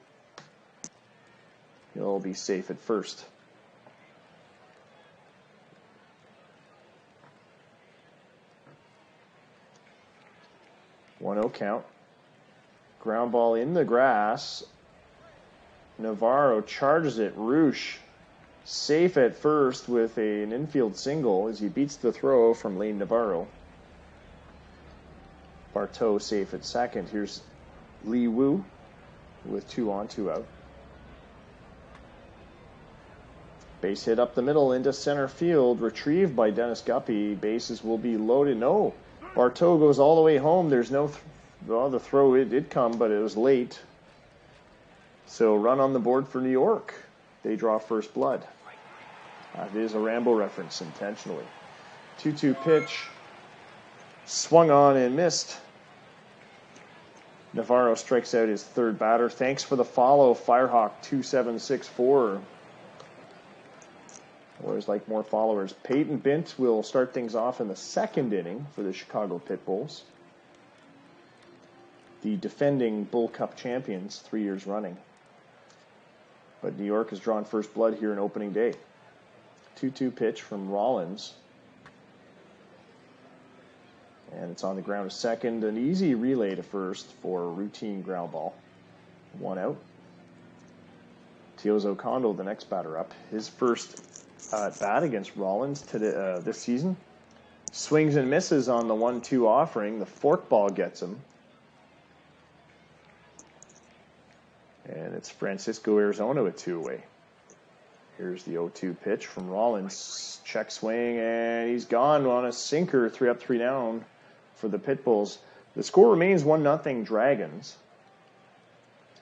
He'll be safe at first. One 0 count. Ground ball in the grass. Navarro charges it. Roosh safe at first with an infield single as he beats the throw from Lane Navarro. Bartow safe at second. Here's Lee Wu with 2 on, 2 out. Base hit up the middle into center field. Retrieved by Dennis Guppy. Bases will be loaded. No. Barteau goes all the way home. There's no... well, the throw, it did come, but it was late. So run on the board for New York. They draw first blood. It is a Rambo reference intentionally. 2-2 pitch. Swung on and missed. Navarro strikes out his third batter. Thanks for the follow, Firehawk2764. Always like more followers. Peyton Bint will start things off in the second inning for the Chicago Pitbulls. The defending Bull Cup champions 3 years running. But New York has drawn first blood here in opening day. 2-2 pitch from Rollins. And it's on the ground to second. An easy relay to first for a routine ground ball. 1 out. Teozo Kondo, the next batter up. His first at bat against Rollins today, this season. Swings and misses on the 1-2 offering. The forkball gets him. And it's Francisco Arizona with 2 away. Here's the 0-2 pitch from Rollins. Check swing, and he's gone on a sinker. 3 up, 3 down for the Pitbulls. The score remains 1-0 Dragons.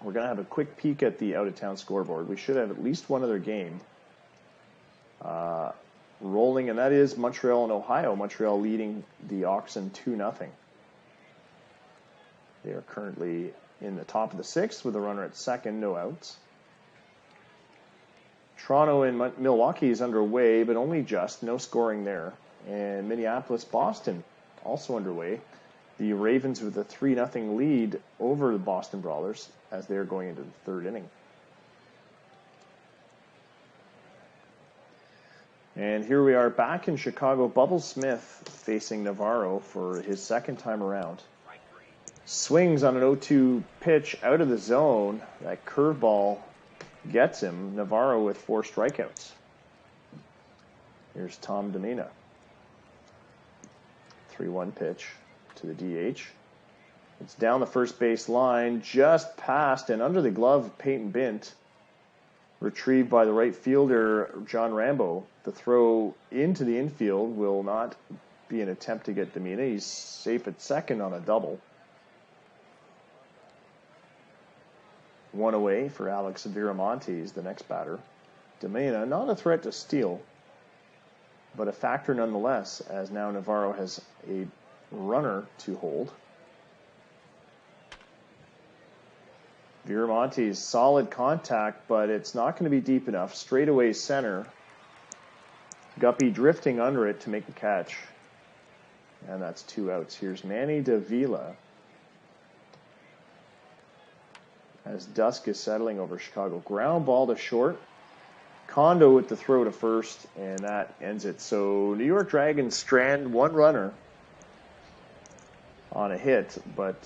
We're going to have a quick peek at the out-of-town scoreboard. We should have at least one other game rolling, and that is Montreal and Ohio. Montreal leading the Oxen 2-0. They are currently in the top of the 6th with a runner at second, no outs. Toronto and Milwaukee is underway, but only just, no scoring there. And Minneapolis-Boston also underway. The Ravens with a 3-0 lead over the Boston Brawlers as they're going into the third inning. And here we are back in Chicago. Bubble Smith facing Navarro for his second time around. Swings on an 0-2 pitch out of the zone. That curveball gets him. Navarro with 4 strikeouts. Here's Tom Demina. 3-1 pitch to the DH. It's down the first base line, just past and under the glove of Peyton Bint. Retrieved by the right fielder, John Rambo. The throw into the infield will not be an attempt to get Demina. He's safe at second on a double. 1 away for Alex Viramontes, the next batter. Demina, not a threat to steal, but a factor nonetheless, as now Navarro has a runner to hold. Viramontes, solid contact, but it's not going to be deep enough. Straightaway center. Guppy drifting under it to make the catch. And that's 2 outs. Here's Manny Davila. As dusk is settling over Chicago. Ground ball to short. Kondo with the throw to first, and that ends it. So New York Dragons strand 1 runner on a hit, but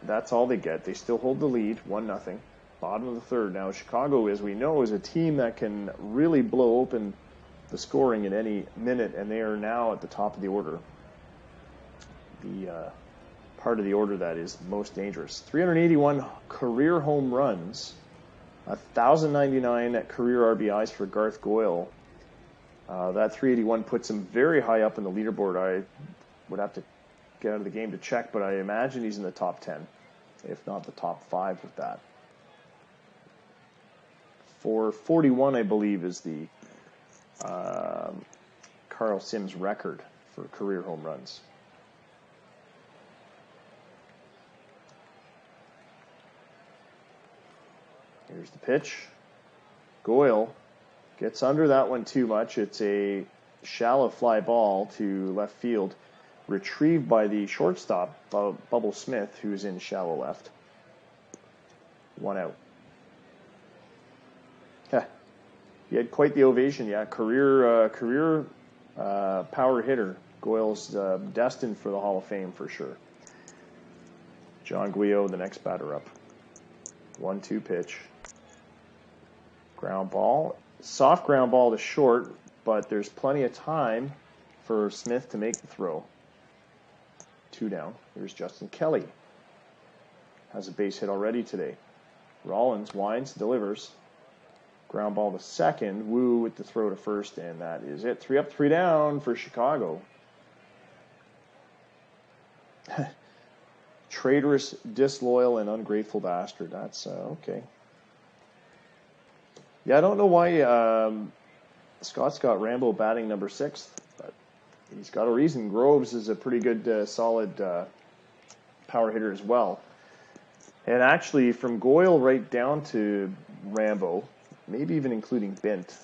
that's all they get. They still hold the lead, 1-0. Bottom of the third. Now Chicago, as we know, is a team that can really blow open the scoring at any minute, and they are now at the top of the order. The part of the order that is most dangerous. 381 career home runs, 1,099 career RBIs for Garth Goyle. That 381 puts him very high up in the leaderboard. I would have to get out of the game to check, but I imagine he's in the top 10, if not the top 5 with that. For 41, I believe, is the Carl Sims record for career home runs. Here's the pitch. Goyle gets under that one too much. It's a shallow fly ball to left field. Retrieved by the shortstop, Bubble Smith, who's in shallow left. 1 out. He had quite the ovation. Yeah, career power hitter. Goyle's destined for the Hall of Fame for sure. John Guyot, the next batter up. 1-2 pitch. Ground ball. Soft ground ball to short, but there's plenty of time for Smith to make the throw. 2 down. Here's Justin Kelly. Has a base hit already today. Rollins winds, delivers. Ground ball to second. Wu with the throw to first, and that is it. 3 up, 3 down for Chicago. Traitorous, disloyal, and ungrateful bastard. That's okay. Yeah, I don't know why Scott's got Rambo batting number 6, but he's got a reason. Groves is a pretty good, solid power hitter as well. And actually, from Goyle right down to Rambo, maybe even including Bint,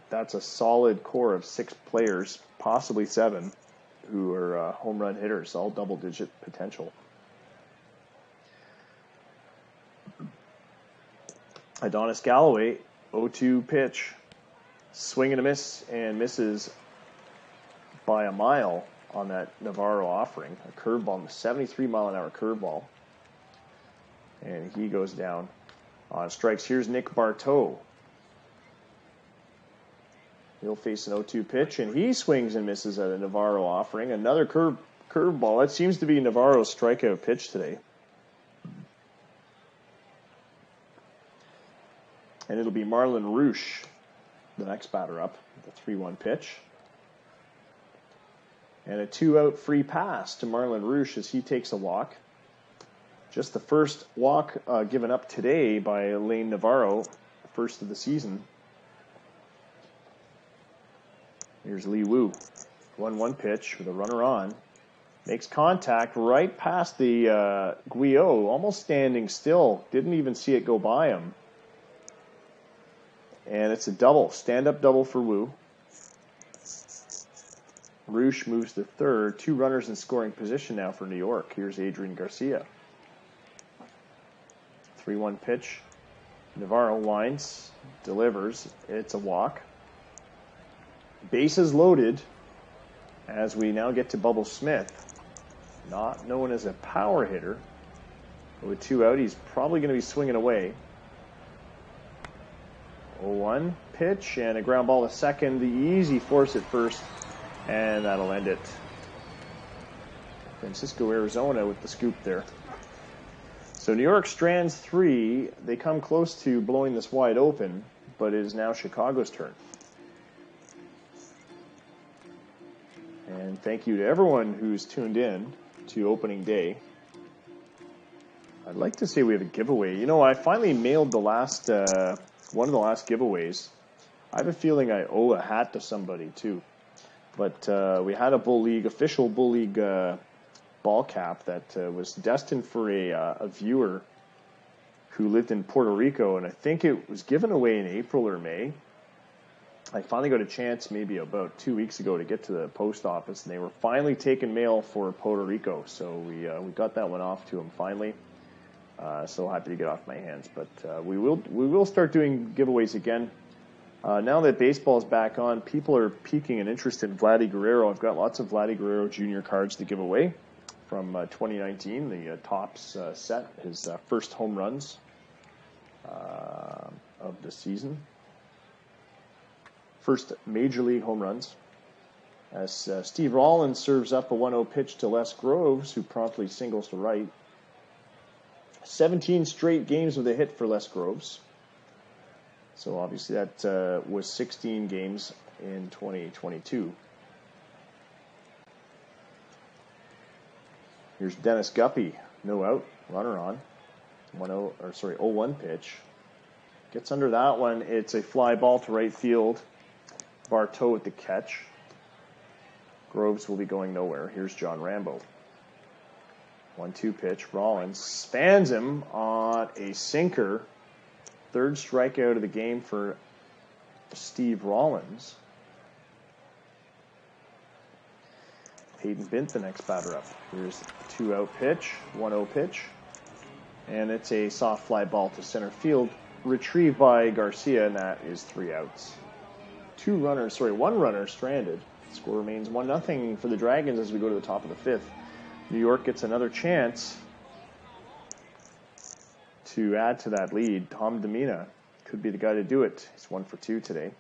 that's a solid core of 6 players, possibly 7, who are home run hitters, all double-digit potential. Adonis Galloway, 0-2 pitch, swing and a miss, and misses by a mile on that Navarro offering. A curveball, 73-mile-an-hour curveball. And he goes down on strikes. Here's Nick Barteau. He'll face an 0-2 pitch, and he swings and misses at a Navarro offering. Another curveball. That seems to be Navarro's strikeout pitch today. And it'll be Marlon Rusch, the next batter up, the 3-1 pitch. And a 2-out free pass to Marlon Rusch as he takes a walk. Just the first walk given up today by Lane Navarro, first of the season. Here's Lee Wu. 1-1 pitch with a runner on. Makes contact right past the Guillot, almost standing still. Didn't even see it go by him. And it's a double, stand-up double for Wu. Rusch moves to third. 2 runners in scoring position now for New York. Here's Adrian Garcia. 3-1 pitch. Navarro winds, delivers. It's a walk. Bases loaded as we now get to Bubble Smith. Not known as a power hitter. With 2 out, he's probably going to be swinging away. 0-1 pitch and a ground ball to second. The easy force at first, and that'll end it. Francisco Arizona with the scoop there. So New York strands 3. They come close to blowing this wide open, but it is now Chicago's turn. And thank you to everyone who's tuned in to opening day. I'd like to say we have a giveaway. You know, I finally mailed the last one of the last giveaways. I have a feeling I owe a hat to somebody too. But we had a Bull League, official Bull League ball cap that was destined for a viewer who lived in Puerto Rico, and I think it was given away in April or May. I finally got a chance maybe about 2 weeks ago to get to the post office, and they were finally taking mail for Puerto Rico. So we got that one off to them finally. So happy to get off my hands, but we will start doing giveaways again. Now that baseball's back on, people are piquing an interest in Vladdy Guerrero. I've got lots of Vladdy Guerrero Jr. cards to give away from 2019, the Topps set, his first home runs of the season. First major league home runs. As Steve Rollins serves up a 1-0 pitch to Les Groves, who promptly singles to right. 17 straight games with a hit for Les Groves. So obviously that was 16 games in 2022. Here's Dennis Guppy, no out, runner on. 0-1 pitch. Gets under that one. It's a fly ball to right field. Barteau with the catch. Groves will be going nowhere. Here's John Rambo. 1-2 pitch. Rollins spans him on a sinker. Third strikeout of the game for Steve Rollins. Hayden Bint, the next batter up. Here's a 2-out pitch, 1-0 pitch. And it's a soft fly ball to center field, retrieved by Garcia, and that is 3 outs. One runner stranded. Score remains 1-0 for the Dragons as we go to the top of the 5th. New York gets another chance to add to that lead. Tom Demina could be the guy to do it. He's 1 for 2 today.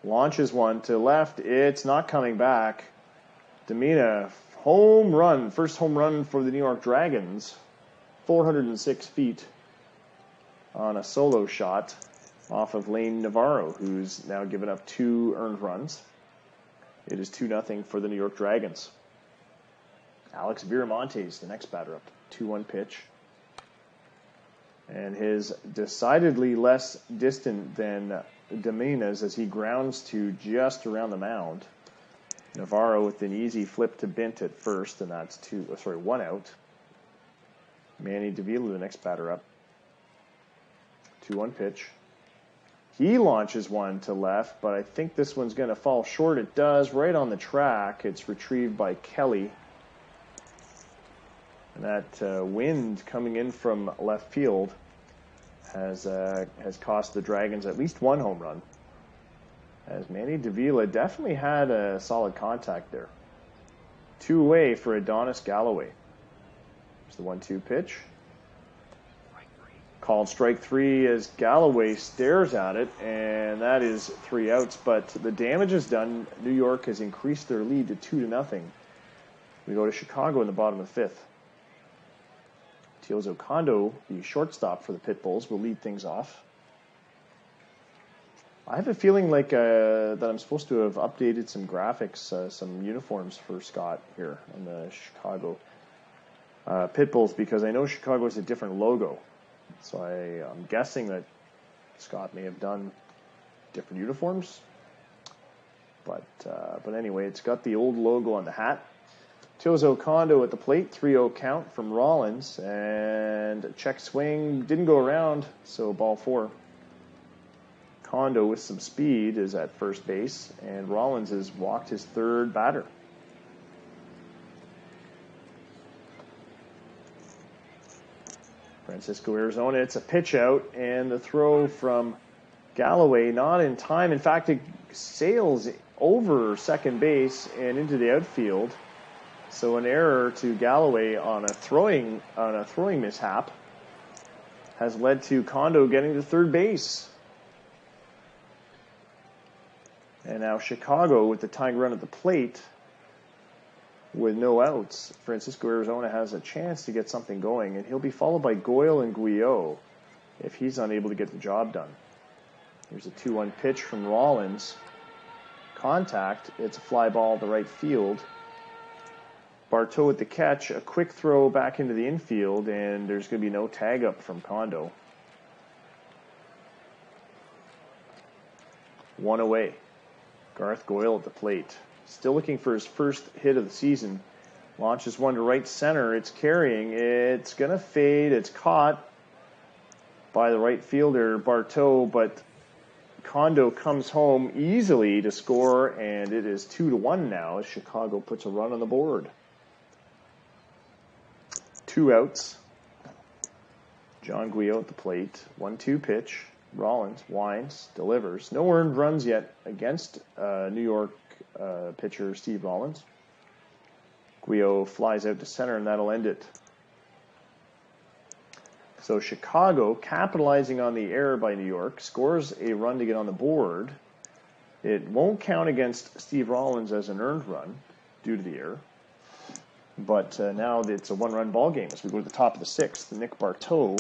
Launches one to left. It's not coming back. Demina, home run. First home run for the New York Dragons. 406 feet on a solo shot off of Lane Navarro, who's now given up 2 earned runs. It is 2-0 for the New York Dragons. Alex Viramontes, the next batter up. 2-1 pitch. And his decidedly less distant than Dominguez as he grounds to just around the mound. Navarro with an easy flip to Bint at first, and that's 1 out. Manny Davila, the next batter up. 2-1 pitch. He launches one to left, but I think this one's going to fall short. It does, right on the track. It's retrieved by Kelly. And that wind coming in from left field has cost the Dragons at least 1 home run. As Manny Davila definitely had a solid contact there. 2 away for Adonis Galloway. There's the 1-2 pitch. Called strike 3 as Galloway stares at it, and that is 3 outs. But the damage is done. New York has increased their lead to 2-0. We go to Chicago in the bottom of the 5th. Teals Okondo, the shortstop for the Pitbulls, will lead things off. I have a feeling like that I'm supposed to have updated some graphics, some uniforms for Scott here on the Chicago Pitbulls, because I know Chicago has a different logo. So I'm guessing that Scott may have done different uniforms. But anyway, it's got the old logo on the hat. Teals Okondo at the plate, 3-0 count from Rollins, and check swing didn't go around, so ball 4. Kondo with some speed is at first base, and Rollins has walked his 3rd batter. Francisco Arizona, it's a pitch out, and the throw from Galloway not in time. In fact, it sails over second base and into the outfield. So an error to Galloway on a throwing mishap has led to Kondo getting to third base. And now Chicago with the tying run at the plate with no outs. Francisco Arizona has a chance to get something going, and he'll be followed by Goyle and Guyot if he's unable to get the job done. There's a 2-1 pitch from Rollins. Contact. It's a fly ball to right field. Barteau with the catch, a quick throw back into the infield, and there's going to be no tag up from Kondo. 1 away. Garth Goyle at the plate. Still looking for his first hit of the season. Launches one to right center. It's carrying. It's going to fade. It's caught by the right fielder, Barteau, but Kondo comes home easily to score, and it is 2-1 now as Chicago puts a run on the board. 2 outs. John Guyot at the plate. 1-2 pitch. Rollins winds, delivers. No earned runs yet against New York pitcher Steve Rollins. Guyot flies out to center, and that'll end it. So Chicago, capitalizing on the error by New York, scores a run to get on the board. It won't count against Steve Rollins as an earned run due to the error. But now it's a 1-run ball game as we go to the top of the 6th. Nick Barteau,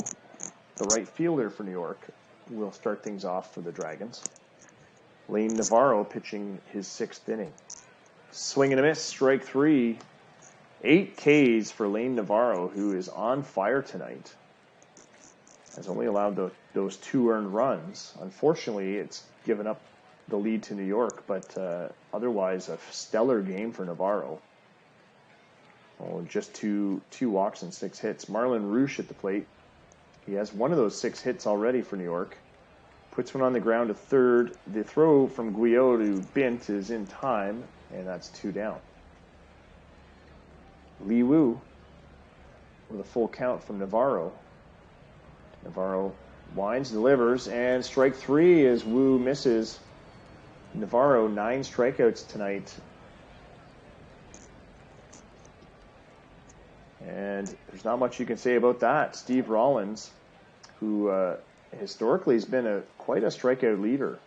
the right fielder for New York, will start things off for the Dragons. Lane Navarro pitching his 6th inning. Swing and a miss, strike 3. 8 Ks for Lane Navarro, who is on fire tonight. Has only allowed those 2 earned runs. Unfortunately, it's given up the lead to New York, but otherwise a stellar game for Navarro. Just two walks and 6 hits. Marlon Rush at the plate. He has one of those 6 hits already for New York. Puts one on the ground to third. The throw from Guyot to Bint is in time, and that's 2 down. Lee Wu with a full count from Navarro. Navarro winds, delivers, and strike 3 as Wu misses. Navarro, 9 strikeouts tonight. And there's not much you can say about that. Steve Rollins, who historically has been quite a strikeout leader.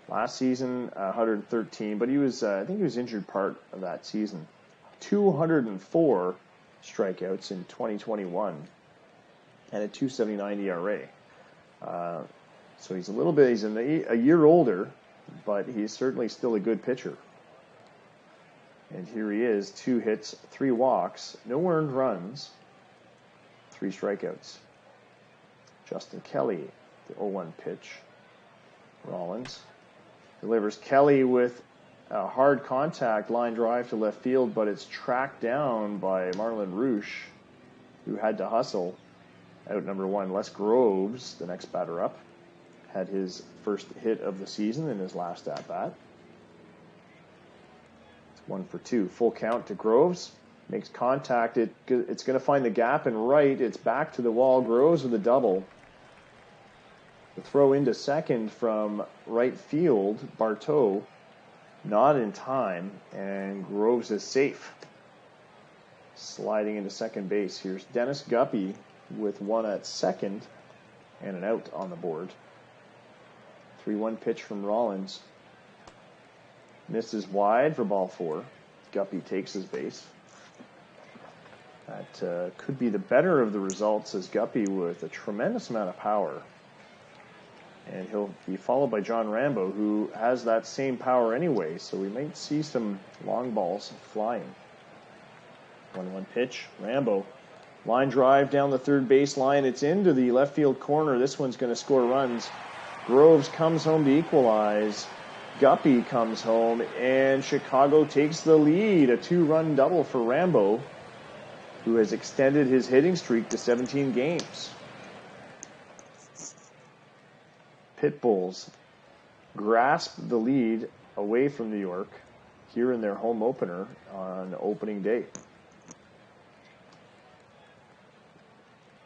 Last season, 113, but I think he was injured part of that season. 204 strikeouts in 2021. and a 2.79 ERA. So he's a year older, but he's certainly still a good pitcher. And here he is, 2 hits, 3 walks, no earned runs, 3 strikeouts. Justin Kelly, the 0-1 pitch. Rollins delivers. Kelly with a hard contact line drive to left field, but it's tracked down by Marlon Rush, who had to hustle. Out number 1. Les Groves, the next batter up, had his first hit of the season in his last at-bat. It's 1 for 2. Full count to Groves. Makes contact. It's going to find the gap and right. It's back to the wall. Groves with a double. The throw into second from right field. Barteau not in time, and Groves is safe. Sliding into second base. Here's Dennis Guppy with 1 at second and an out on the board. 3-1 pitch from Rollins. Misses wide for ball 4. Guppy takes his base. That could be the better of the results, as Guppy with a tremendous amount of power. And he'll be followed by John Rambo, who has that same power anyway, so we might see some long balls flying. 1-1 pitch. Rambo. Line drive down the third baseline. It's into the left field corner. This one's going to score runs. Groves comes home to equalize. Guppy comes home, and Chicago takes the lead. A 2-run double for Rambo, who has extended his hitting streak to 17 games. Pitbulls grasp the lead away from New York here in their home opener on opening day.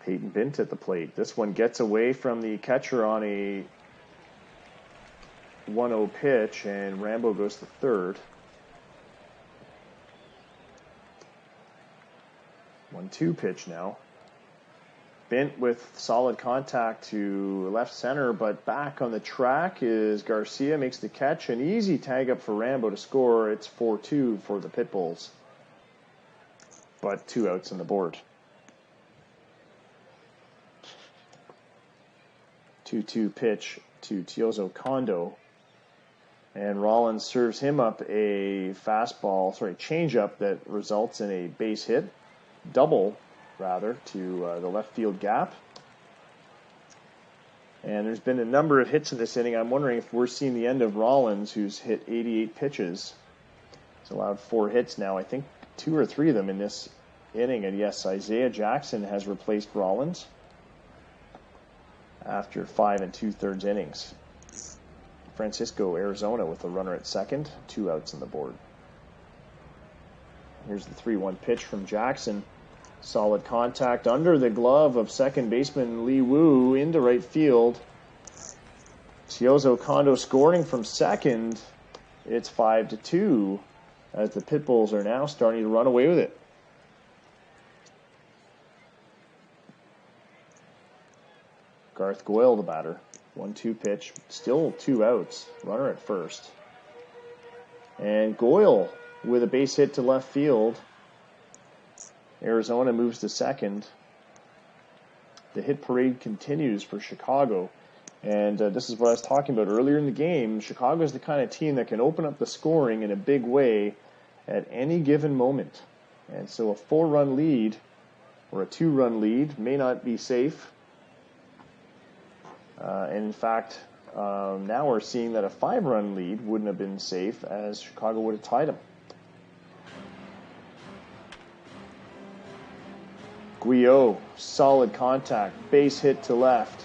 Peyton Bint at the plate. This one gets away from the catcher on a 1-0 pitch, and Rambo goes to third. 1-2 pitch now. Bint with solid contact to left center, but back on the track is Garcia, makes the catch. An easy tag up for Rambo to score. It's 4-2 for the Pitbulls, but 2 outs on the board. 2-2 pitch to Teozo Kondo, and Rollins serves him up a changeup that results in a base hit, double rather, to the left field gap. And there's been a number of hits in this inning. I'm wondering if we're seeing the end of Rollins, who's hit 88 pitches. He's allowed 4 hits now. I think 2 or 3 of them in this inning. And yes, Isaiah Jackson has replaced Rollins after 5 2/3 innings. Francisco Arizona with a runner at second, 2 outs on the board. Here's the 3-1 pitch from Jackson. Solid contact under the glove of second baseman Lee Wu into right field. Teozo Kondo scoring from second. It's 5-2 as the Pitbulls are now starting to run away with it. Garth Goyle, the batter. 1-2 pitch. Still 2 outs. Runner at first. And Goyle with a base hit to left field. Arizona moves to second. The hit parade continues for Chicago. And this is what I was talking about earlier in the game. Chicago is the kind of team that can open up the scoring in a big way at any given moment. And so a 4-run lead or a 2-run lead may not be safe. And in fact, now we're seeing that a 5-run lead wouldn't have been safe, as Chicago would have tied them. Guillot, solid contact, base hit to left.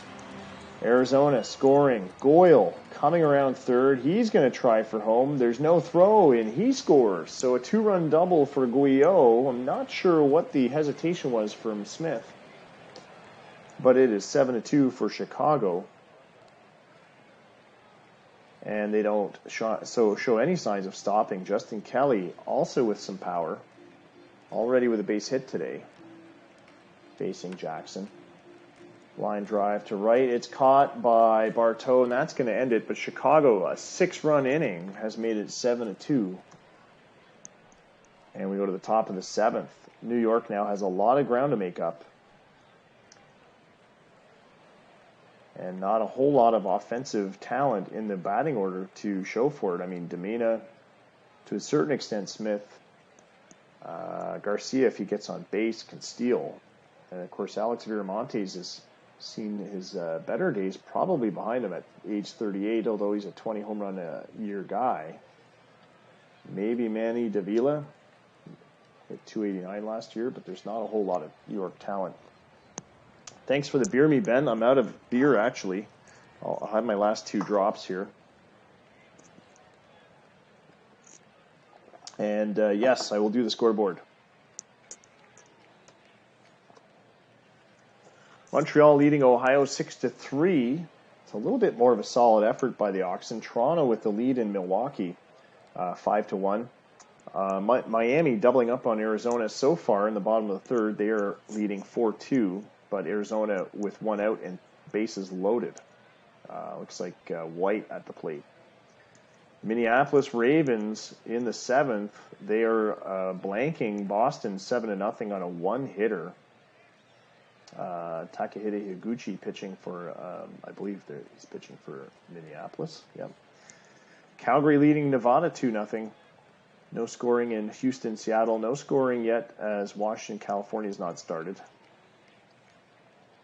Arizona scoring. Goyle coming around third. He's going to try for home. There's no throw, and he scores. So a 2-run double for Guillot. I'm not sure what the hesitation was from Smith, but it is 7-2 for Chicago. And they don't show any signs of stopping. Justin Kelly also with some power, already with a base hit today, facing Jackson. Line drive to right. It's caught by Barteau, and that's going to end it. But Chicago, a 6-run inning, has made it 7-2. And we go to the top of the 7th. New York now has a lot of ground to make up. and not a whole lot of offensive talent in the batting order to show for it. I mean, Demina, to a certain extent, Smith, Garcia, if he gets on base, can steal. And of course, Alex Viramontes has seen his better days probably behind him at age 38, although he's a 20 home run a year guy. Maybe Manny Davila hit 289 last year, but there's not a whole lot of New York talent. Thanks for the beer, me, Ben. I'm out of beer, actually. I'll have my last 2 drops here. And yes, I will do the scoreboard. Montreal leading Ohio 6-3. It's a little bit more of a solid effort by the Oxen. Toronto with the lead in Milwaukee, 5-1. Miami doubling up on Arizona so far in the bottom of the third. They are leading 4-2, but Arizona with 1 out and bases loaded. Looks like White at the plate. Minneapolis Ravens in the 7th. They are blanking Boston 7-0 on a 1-hitter. Takahide Higuchi pitching for, I believe he's pitching for Minneapolis. Yep. Calgary leading Nevada 2-0. No scoring in Houston, Seattle. No scoring yet as Washington, California has not started.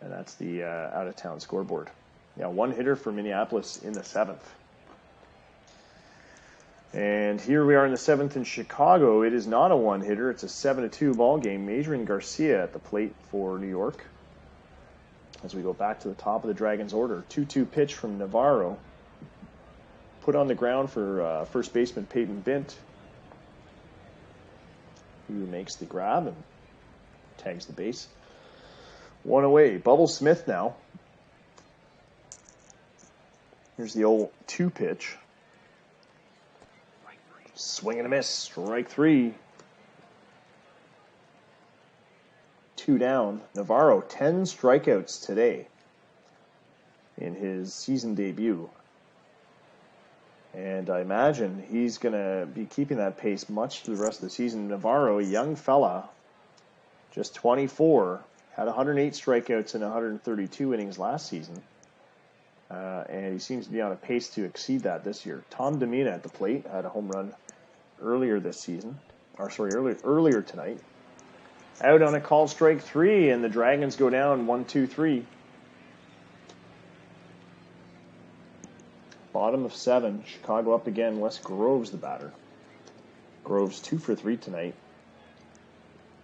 And that's the out-of-town scoreboard. Yeah, 1 hitter for Minneapolis in the 7th. And here we are in the 7th in Chicago. It is not a 1-hitter. It's a 7-2 ball game. Adrian Garcia at the plate for New York. As we go back to the top of the Dragons order. 2-2 pitch from Navarro. Put on the ground for first baseman Peyton Bint, who makes the grab and tags the base. 1 away. Bubble Smith now. Here's the 0-2 pitch. Swing and a miss. Strike 3. 2 down. Navarro, 10 strikeouts today in his season debut. And I imagine he's going to be keeping that pace much through the rest of the season. Navarro, a young fella, just 24, had 108 strikeouts in 132 innings last season. And he seems to be on a pace to exceed that this year. Tom Demina at the plate had a home run earlier this season. Earlier tonight. Out on a call, strike 3, and the Dragons go down 1-2-3. Bottom of 7. Chicago up again. Wes Groves the batter. Groves 2 for 3 tonight.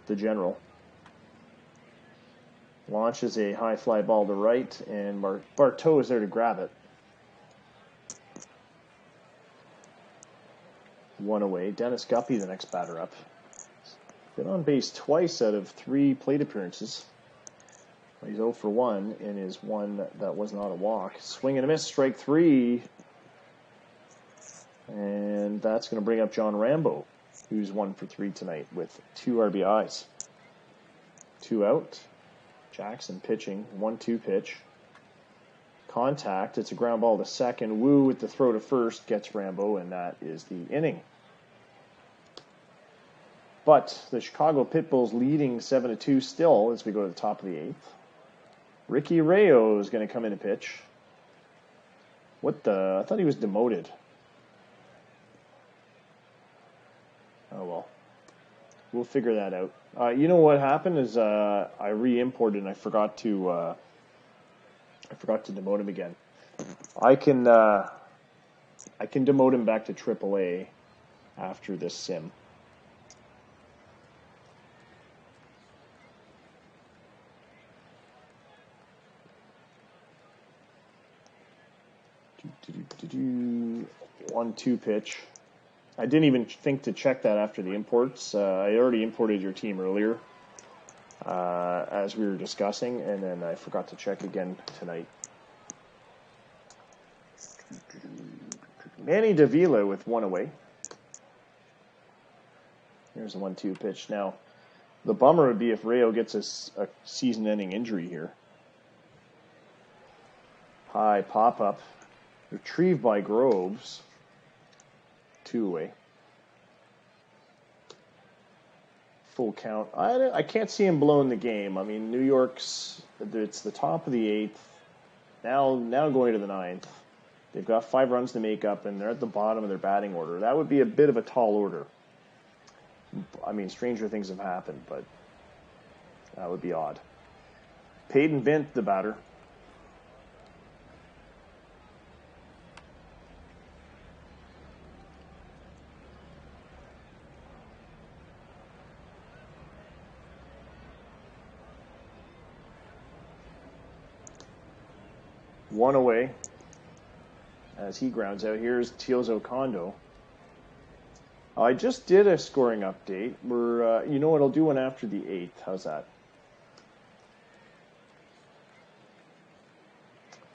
The general. Launches a high fly ball to right, and Barteau is there to grab it. 1 away. Dennis Guppy, the next batter up. Been on base twice out of 3 plate appearances. He's 0 for 1 in his one that was not a walk. Swing and a miss, strike 3. And that's going to bring up John Rambo, who's 1 for 3 tonight with 2 RBIs. 2 out. Jackson pitching, 1-2 pitch. Contact, it's a ground ball to second. Wu with the throw to first gets Rambo, and that is the inning. But the Chicago Pitbulls leading 7-2 still as we go to the top of the 8th. Ricky Rayo is going to come in and pitch. What the? I thought he was demoted. Oh well. We'll figure that out. You know what happened is I re-imported and I forgot to demote him again. I can demote him back to AAA after this sim. Do 1-2 pitch. I didn't even think to check that after the imports. I already imported your team earlier, as we were discussing, and then I forgot to check again tonight. Manny Davila with 1 away. Here's the 1-2 pitch. Now, the bummer would be if Rayo gets a season-ending injury here. High pop-up. Retrieved by Groves. 2 away. Full count. I can't see him blowing the game. I mean, New York's, it's the top of the 8th. Now going to the ninth. They've got 5 runs to make up, and they're at the bottom of their batting order. That would be a bit of a tall order. I mean, stranger things have happened, but that would be odd. Peyton Vint, the batter. One away as he grounds out. Here's Tealzo Kondo. I just did a scoring update. You know what, I'll do one after the 8th. How's that?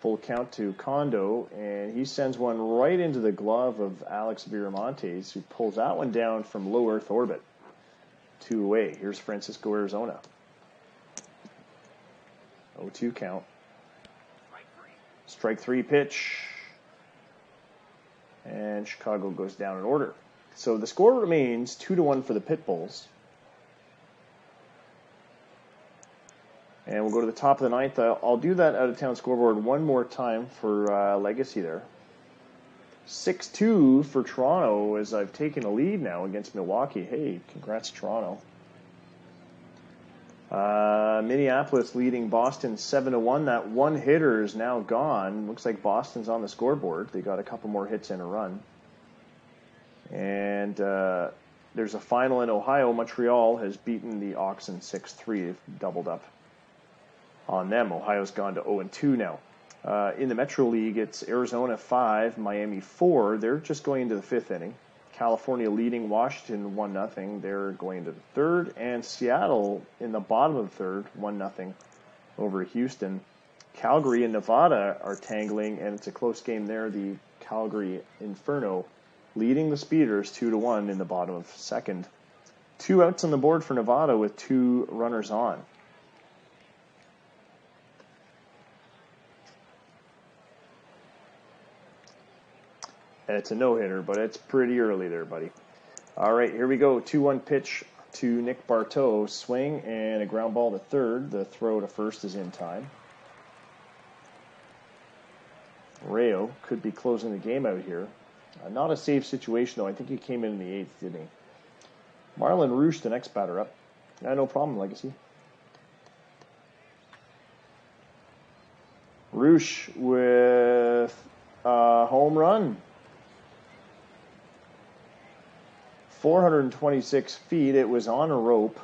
Full count to Kondo, and he sends one right into the glove of Alex Viramontes, who pulls that one down from low Earth orbit. 2 away. Here's Francisco Arizona. 0-2 count. Strike 3 pitch. And Chicago goes down in order. So the score remains 2-1 for the Pitbulls. And we'll go to the top of the 9th. I'll do that out-of-town scoreboard one more time for Legacy there. 6-2 for Toronto as I've taken a lead now against Milwaukee. Hey, congrats, Toronto. Minneapolis leading Boston 7-1. That one hitter is now gone. Looks like Boston's on the scoreboard. They got a couple more hits and a run. And there's a final in Ohio. Montreal has beaten the Oxen 6-3. They've doubled up on them. Ohio's gone to 0-2 now. In the Metro League, it's Arizona 5, Miami 4. They're just going into the 5th inning. California leading Washington 1-0. They're going to the 3rd. And Seattle in the bottom of the 3rd, 1-0 over Houston. Calgary and Nevada are tangling, and it's a close game there. The Calgary Inferno leading the Speeders 2-1 in the bottom of 2nd. 2 outs on the board for Nevada with 2 runners on. It's a no-hitter, but it's pretty early there, buddy. All right, here we go. 2-1 pitch to Nick Barteau. Swing and a ground ball to 3rd. The throw to 1st is in time. Rayo could be closing the game out here. Not a safe situation, though. I think he came in the 8th, didn't he? Marlon Roosh, the next batter up. No problem, Legacy. Roosh with a home run. 426 feet. It was on a rope.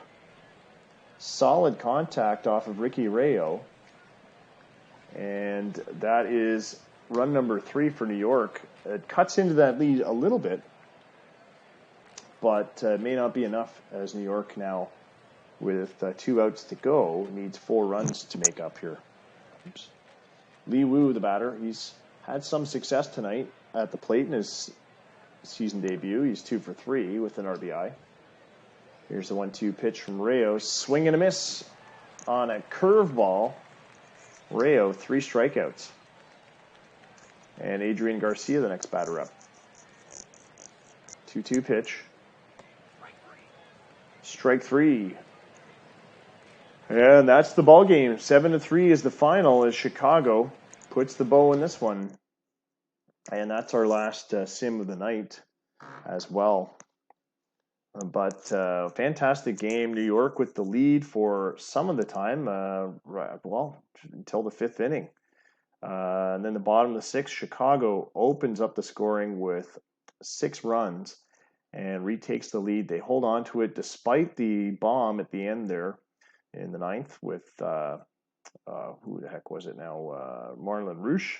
Solid contact off of Ricky Rayo. And that is run number 3 for New York. It cuts into that lead a little bit, but may not be enough as New York now, with 2 outs to go, needs 4 runs to make up here. Oops. Lee Wu, the batter, he's had some success tonight at the plate in his season debut. He's 2 for 3 with an RBI. Here's the 1-2 pitch from Rayo. Swing and a miss on a curveball. Rayo, 3 strikeouts. And Adrian Garcia, the next batter up. 2-2 pitch. Strike 3. And that's the ball game. 7-3 is the final as Chicago puts the bow in this one. And that's our last sim of the night as well. But fantastic game. New York with the lead for some of the time, until the 5th inning. And then the bottom of the 6th, Chicago opens up the scoring with 6 runs and retakes the lead. They hold on to it despite the bomb at the end there in the 9th with, who the heck was it now? Marlon Roosh.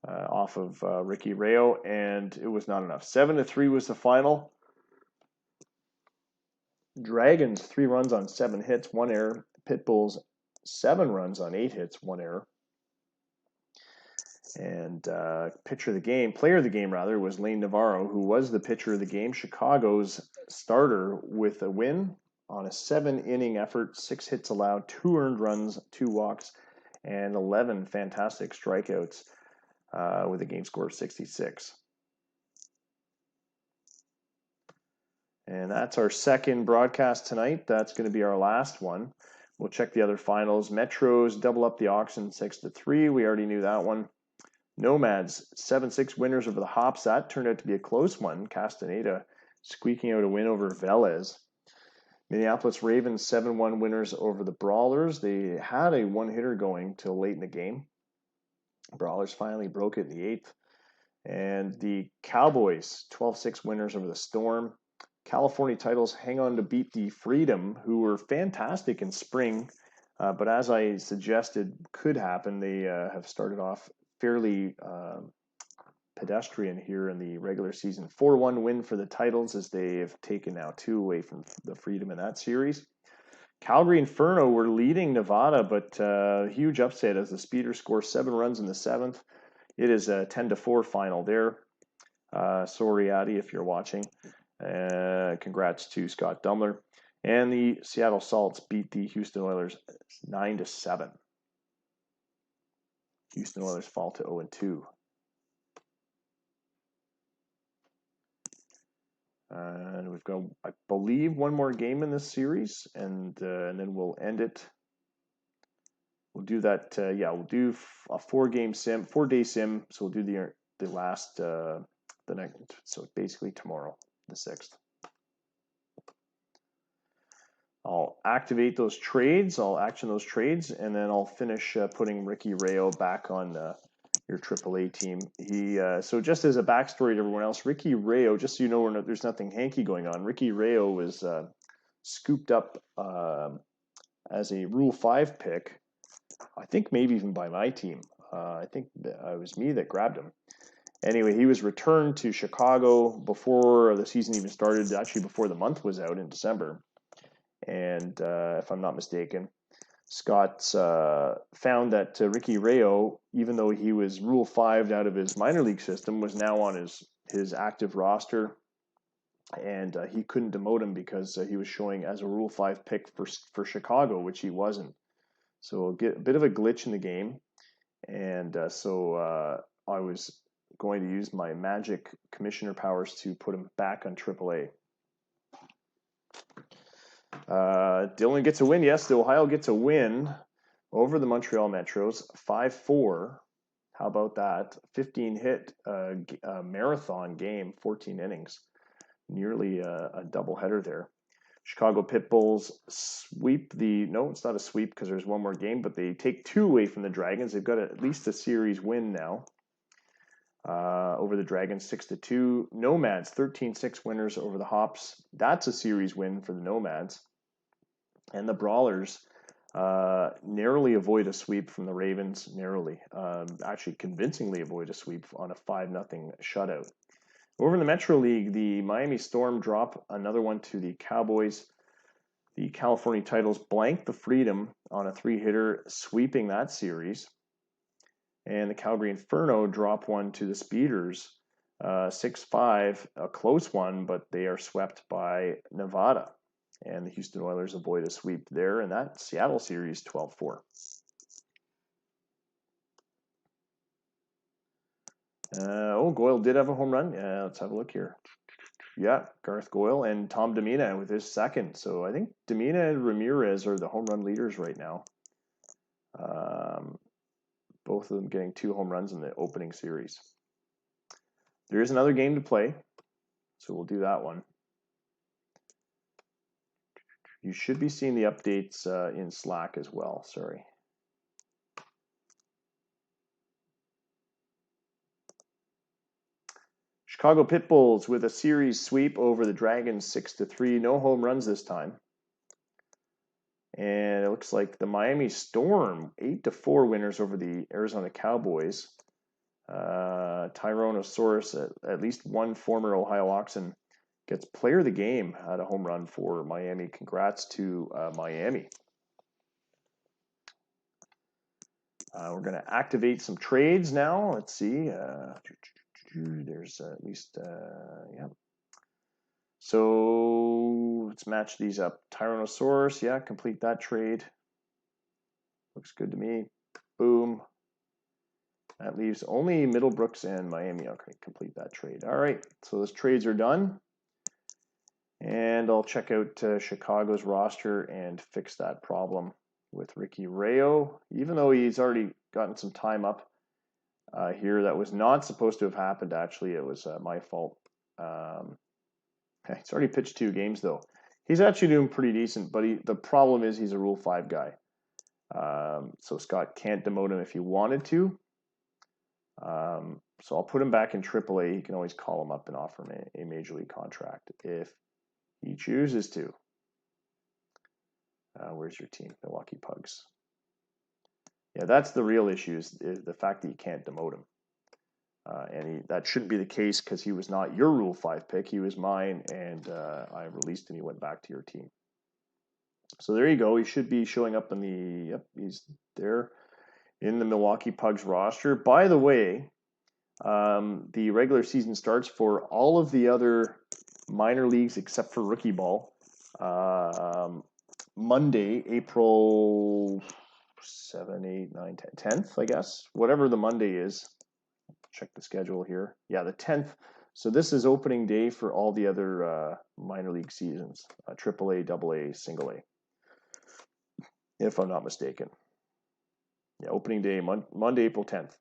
Off of Ricky Rayo, and it was not enough. 7-3 was the final. Dragons 3 runs on 7 hits, 1 error. Pitbulls 7 runs on 8 hits, 1 error. And player of the game rather, was Lane Navarro, who was the pitcher of the game. Chicago's starter with a win on a 7-inning effort, 6 hits allowed, 2 earned runs, 2 walks, and 11 fantastic strikeouts. With a game score of 66. And that's our second broadcast tonight. That's going to be our last one. We'll check the other finals. Metros double up the Oxen 6-3. We already knew that one. Nomads 7-6 winners over the Hops. That turned out to be a close one. Castaneda squeaking out a win over Velez. Minneapolis Ravens 7-1 winners over the Brawlers. They had a one-hitter going till late in the game. Brawlers finally broke it in the 8th. And the Cowboys 12-6 winners over the Storm. California Titles hang on to beat the Freedom, who were fantastic in spring, but as I suggested could happen, they have started off fairly pedestrian here in the regular season. 4-1 win for the Titles as they have taken now 2 away from the Freedom in that series. Calgary Inferno were leading Nevada, but huge upset as the Speeders score 7 runs in the 7th. It is a 10-4 final there. Sorry, Addy, if you're watching. Congrats to Scott Dumler. And the Seattle Salts beat the Houston Oilers 9-7. Houston Oilers fall to 0-2. And we've got, I believe, one more game in this series, and then we'll end it. We'll do that. We'll do a 4-day sim. So we'll do the last the next. So basically tomorrow, the 6th. I'll activate those trades. I'll action those trades, and then I'll finish putting Ricky Rayo back on your AAA team. So just as a backstory to everyone else, Ricky Rayo, just so you know, there's nothing hanky going on. Ricky Rayo was scooped up as a Rule 5 pick. I think maybe even by my team. I think it was me that grabbed him. Anyway, he was returned to Chicago before the season even started, actually before the month was out in December. And if I'm not mistaken, Scott found that Ricky Rayo, even though he was Rule 5 out of his minor league system, was now on his active roster. And he couldn't demote him because he was showing as a Rule 5 pick for Chicago, which he wasn't. So get a bit of a glitch in the game. And so I was going to use my magic commissioner powers to put him back on AAA. Dylan gets a win. Yes, the Ohio gets a win over the Montreal Metros, 5-4. How about that? 15-hit marathon game, 14 innings. Nearly a doubleheader there. Chicago Pitbulls sweep no, it's not a sweep because there's one more game, but they take 2 away from the Dragons. They've got at least a series win now over the Dragons, 6-2. Nomads, 13-6 winners over the Hops. That's a series win for the Nomads. And the Brawlers narrowly avoid a sweep from the Ravens, actually convincingly avoid a sweep on a 5-0 shutout. Over in the Metro League, the Miami Storm drop another one to the Cowboys. The California Titles blank the Freedom on a 3-hitter, sweeping that series. And the Calgary Inferno drop one to the Speeders, 6-5, a close one, but they are swept by Nevada. And the Houston Oilers avoid a sweep there in that Seattle series, 12-4. Goyle did have a home run. Let's have a look here. Yeah, Garth Goyle and Tom Demina with his second. So I think Demina and Ramirez are the home run leaders right now. Both of them getting 2 home runs in the opening series. There is another game to play, so we'll do that one. You should be seeing the updates in Slack as well. Sorry. Chicago Pitbulls with a series sweep over the Dragons 6-3. No home runs this time. And it looks like the Miami Storm 8-4 winners over the Arizona Cowboys. Tyrannosaurus, at least one former Ohio Oxen, gets player of the game, had a home run for Miami. Congrats to Miami. We're going to activate some trades now. Let's see. There's at least, yeah. So let's match these up. Tyrannosaurus, yeah, complete that trade. Looks good to me. Boom. That leaves only Middlebrooks and Miami. Okay, complete that trade. All right, so those trades are done. And I'll check out Chicago's roster and fix that problem. with Ricky Rayo, even though he's already gotten some time up here. That was not supposed to have happened, actually. It was my fault. He's already pitched 2 games, though. He's actually doing pretty decent, but the problem is he's a Rule 5 guy. So Scott can't demote him if he wanted to. So I'll put him back in AAA. He can always call him up and offer him a major league contract if he chooses to. Where's your team? Milwaukee Pugs. Yeah, that's the real issue is the fact that you can't demote him. And that shouldn't be the case because he was not your Rule 5 pick. He was mine, and I released him. He went back to your team. So there you go. He should be showing up in the, yep, he's there in the Milwaukee Pugs roster. By the way, the regular season starts for all of the other minor leagues except for rookie ball. Monday, April 7, 8, 9, 10, 10th, I guess. Whatever the Monday is. Check the schedule here. Yeah, the 10th. So this is opening day for all the other minor league seasons. AAA, AA, single A. If I'm not mistaken. Yeah, opening day, Monday, April 10th.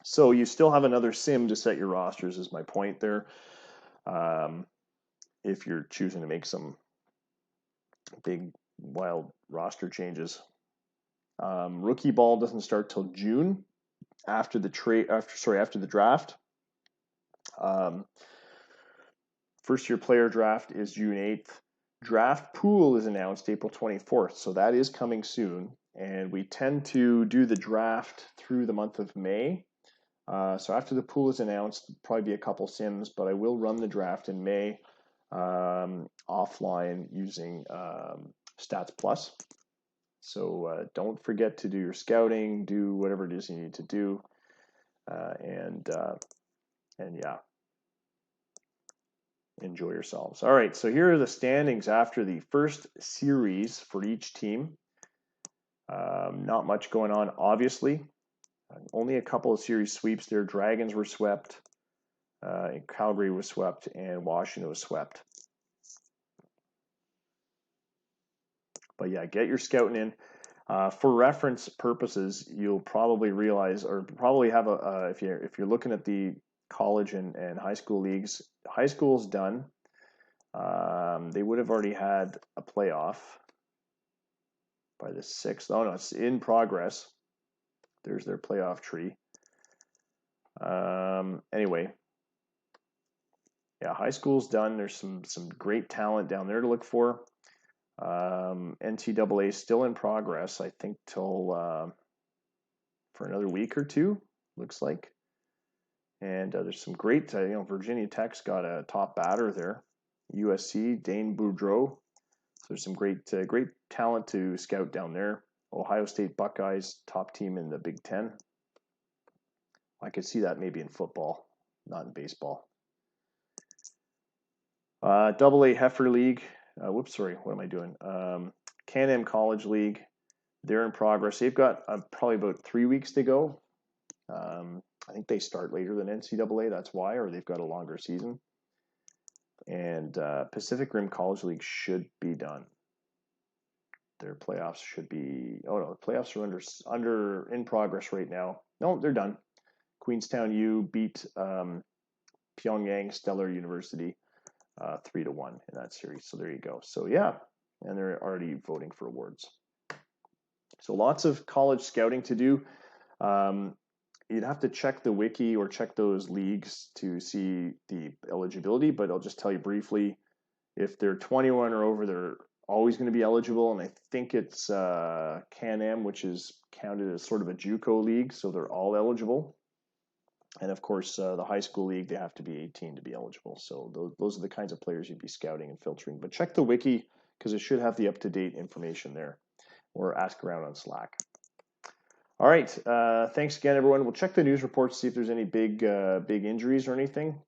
So you still have another sim to set your rosters is my point there. If you're choosing to make some big, wild roster changes. Rookie ball doesn't start till June after the draft. First year player draft is June 8th. Draft pool is announced April 24th, so that is coming soon. And we tend to do the draft through the month of May. So after the pool is announced, probably be a couple sims, but I will run the draft in May offline using Stats Plus. So don't forget to do your scouting, do whatever it is you need to do, and yeah, enjoy yourselves. All right, so here are the standings after the first series for each team. Not much going on, obviously. Only a couple of series sweeps there. Dragons were swept, Calgary was swept, and Washington was swept. But yeah, get your scouting in. For reference purposes, you'll probably realize, or probably have if you're looking at the college and high school leagues, high school's done. They would have already had a playoff by the 6th. Oh no, it's in progress. There's their playoff tree. Anyway, yeah, high school's done. There's some great talent down there to look for. NCAA still in progress, I think, till for another week or two, looks like. And there's some great, Virginia Tech's got a top batter there. USC, Dane Boudreau. So there's some great talent to scout down there. Ohio State Buckeyes, top team in the Big Ten. I could see that maybe in football, not in baseball. AA Heifer League. What am I doing? Can-Am College League. They're in progress. They've got probably about 3 weeks to go. I think they start later than NCAA. That's why, or they've got a longer season. And Pacific Rim College League should be done. Their playoffs should be. Oh no, the playoffs are under in progress right now. No, they're done. Queenstown U beat Pyongyang Stellar University 3-1 in that series. So there you go. So yeah, and they're already voting for awards. So lots of college scouting to do. You'd have to check the wiki or check those leagues to see the eligibility, but I'll just tell you briefly, if they're 21 or over, they're always going to be eligible. And I think it's Can-Am, which is counted as sort of a JUCO league, so they're all eligible. And of course, the high school league, they have to be 18 to be eligible. So those are the kinds of players you'd be scouting and filtering. But check the wiki because it should have the up-to-date information there, or ask around on Slack. All right. Thanks again, everyone. We'll check the news reports to see if there's any big injuries or anything.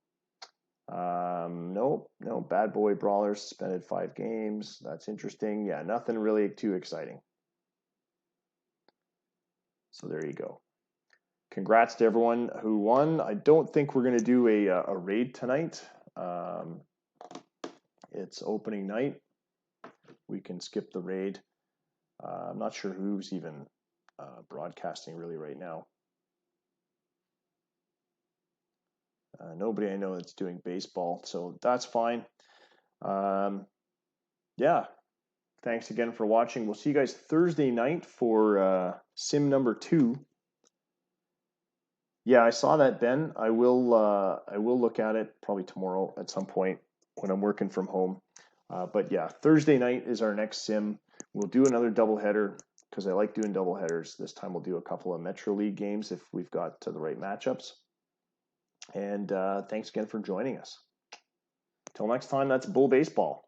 No. Bad Boy Brawler suspended 5 games. That's interesting. Yeah, nothing really too exciting. So there you go. Congrats to everyone who won. I don't think we're going to do a raid tonight. It's opening night. We can skip the raid. I'm not sure who's even broadcasting really right now. Nobody I know that's doing baseball, so that's fine. Yeah, thanks again for watching. We'll see you guys Thursday night for sim number 2. Yeah, I saw that, Ben. I will look at it probably tomorrow at some point when I'm working from home. But yeah, Thursday night is our next sim. We'll do another doubleheader because I like doing doubleheaders. This time we'll do a couple of Metro League games if we've got the right matchups. And thanks again for joining us. Till next time, that's Bull Baseball.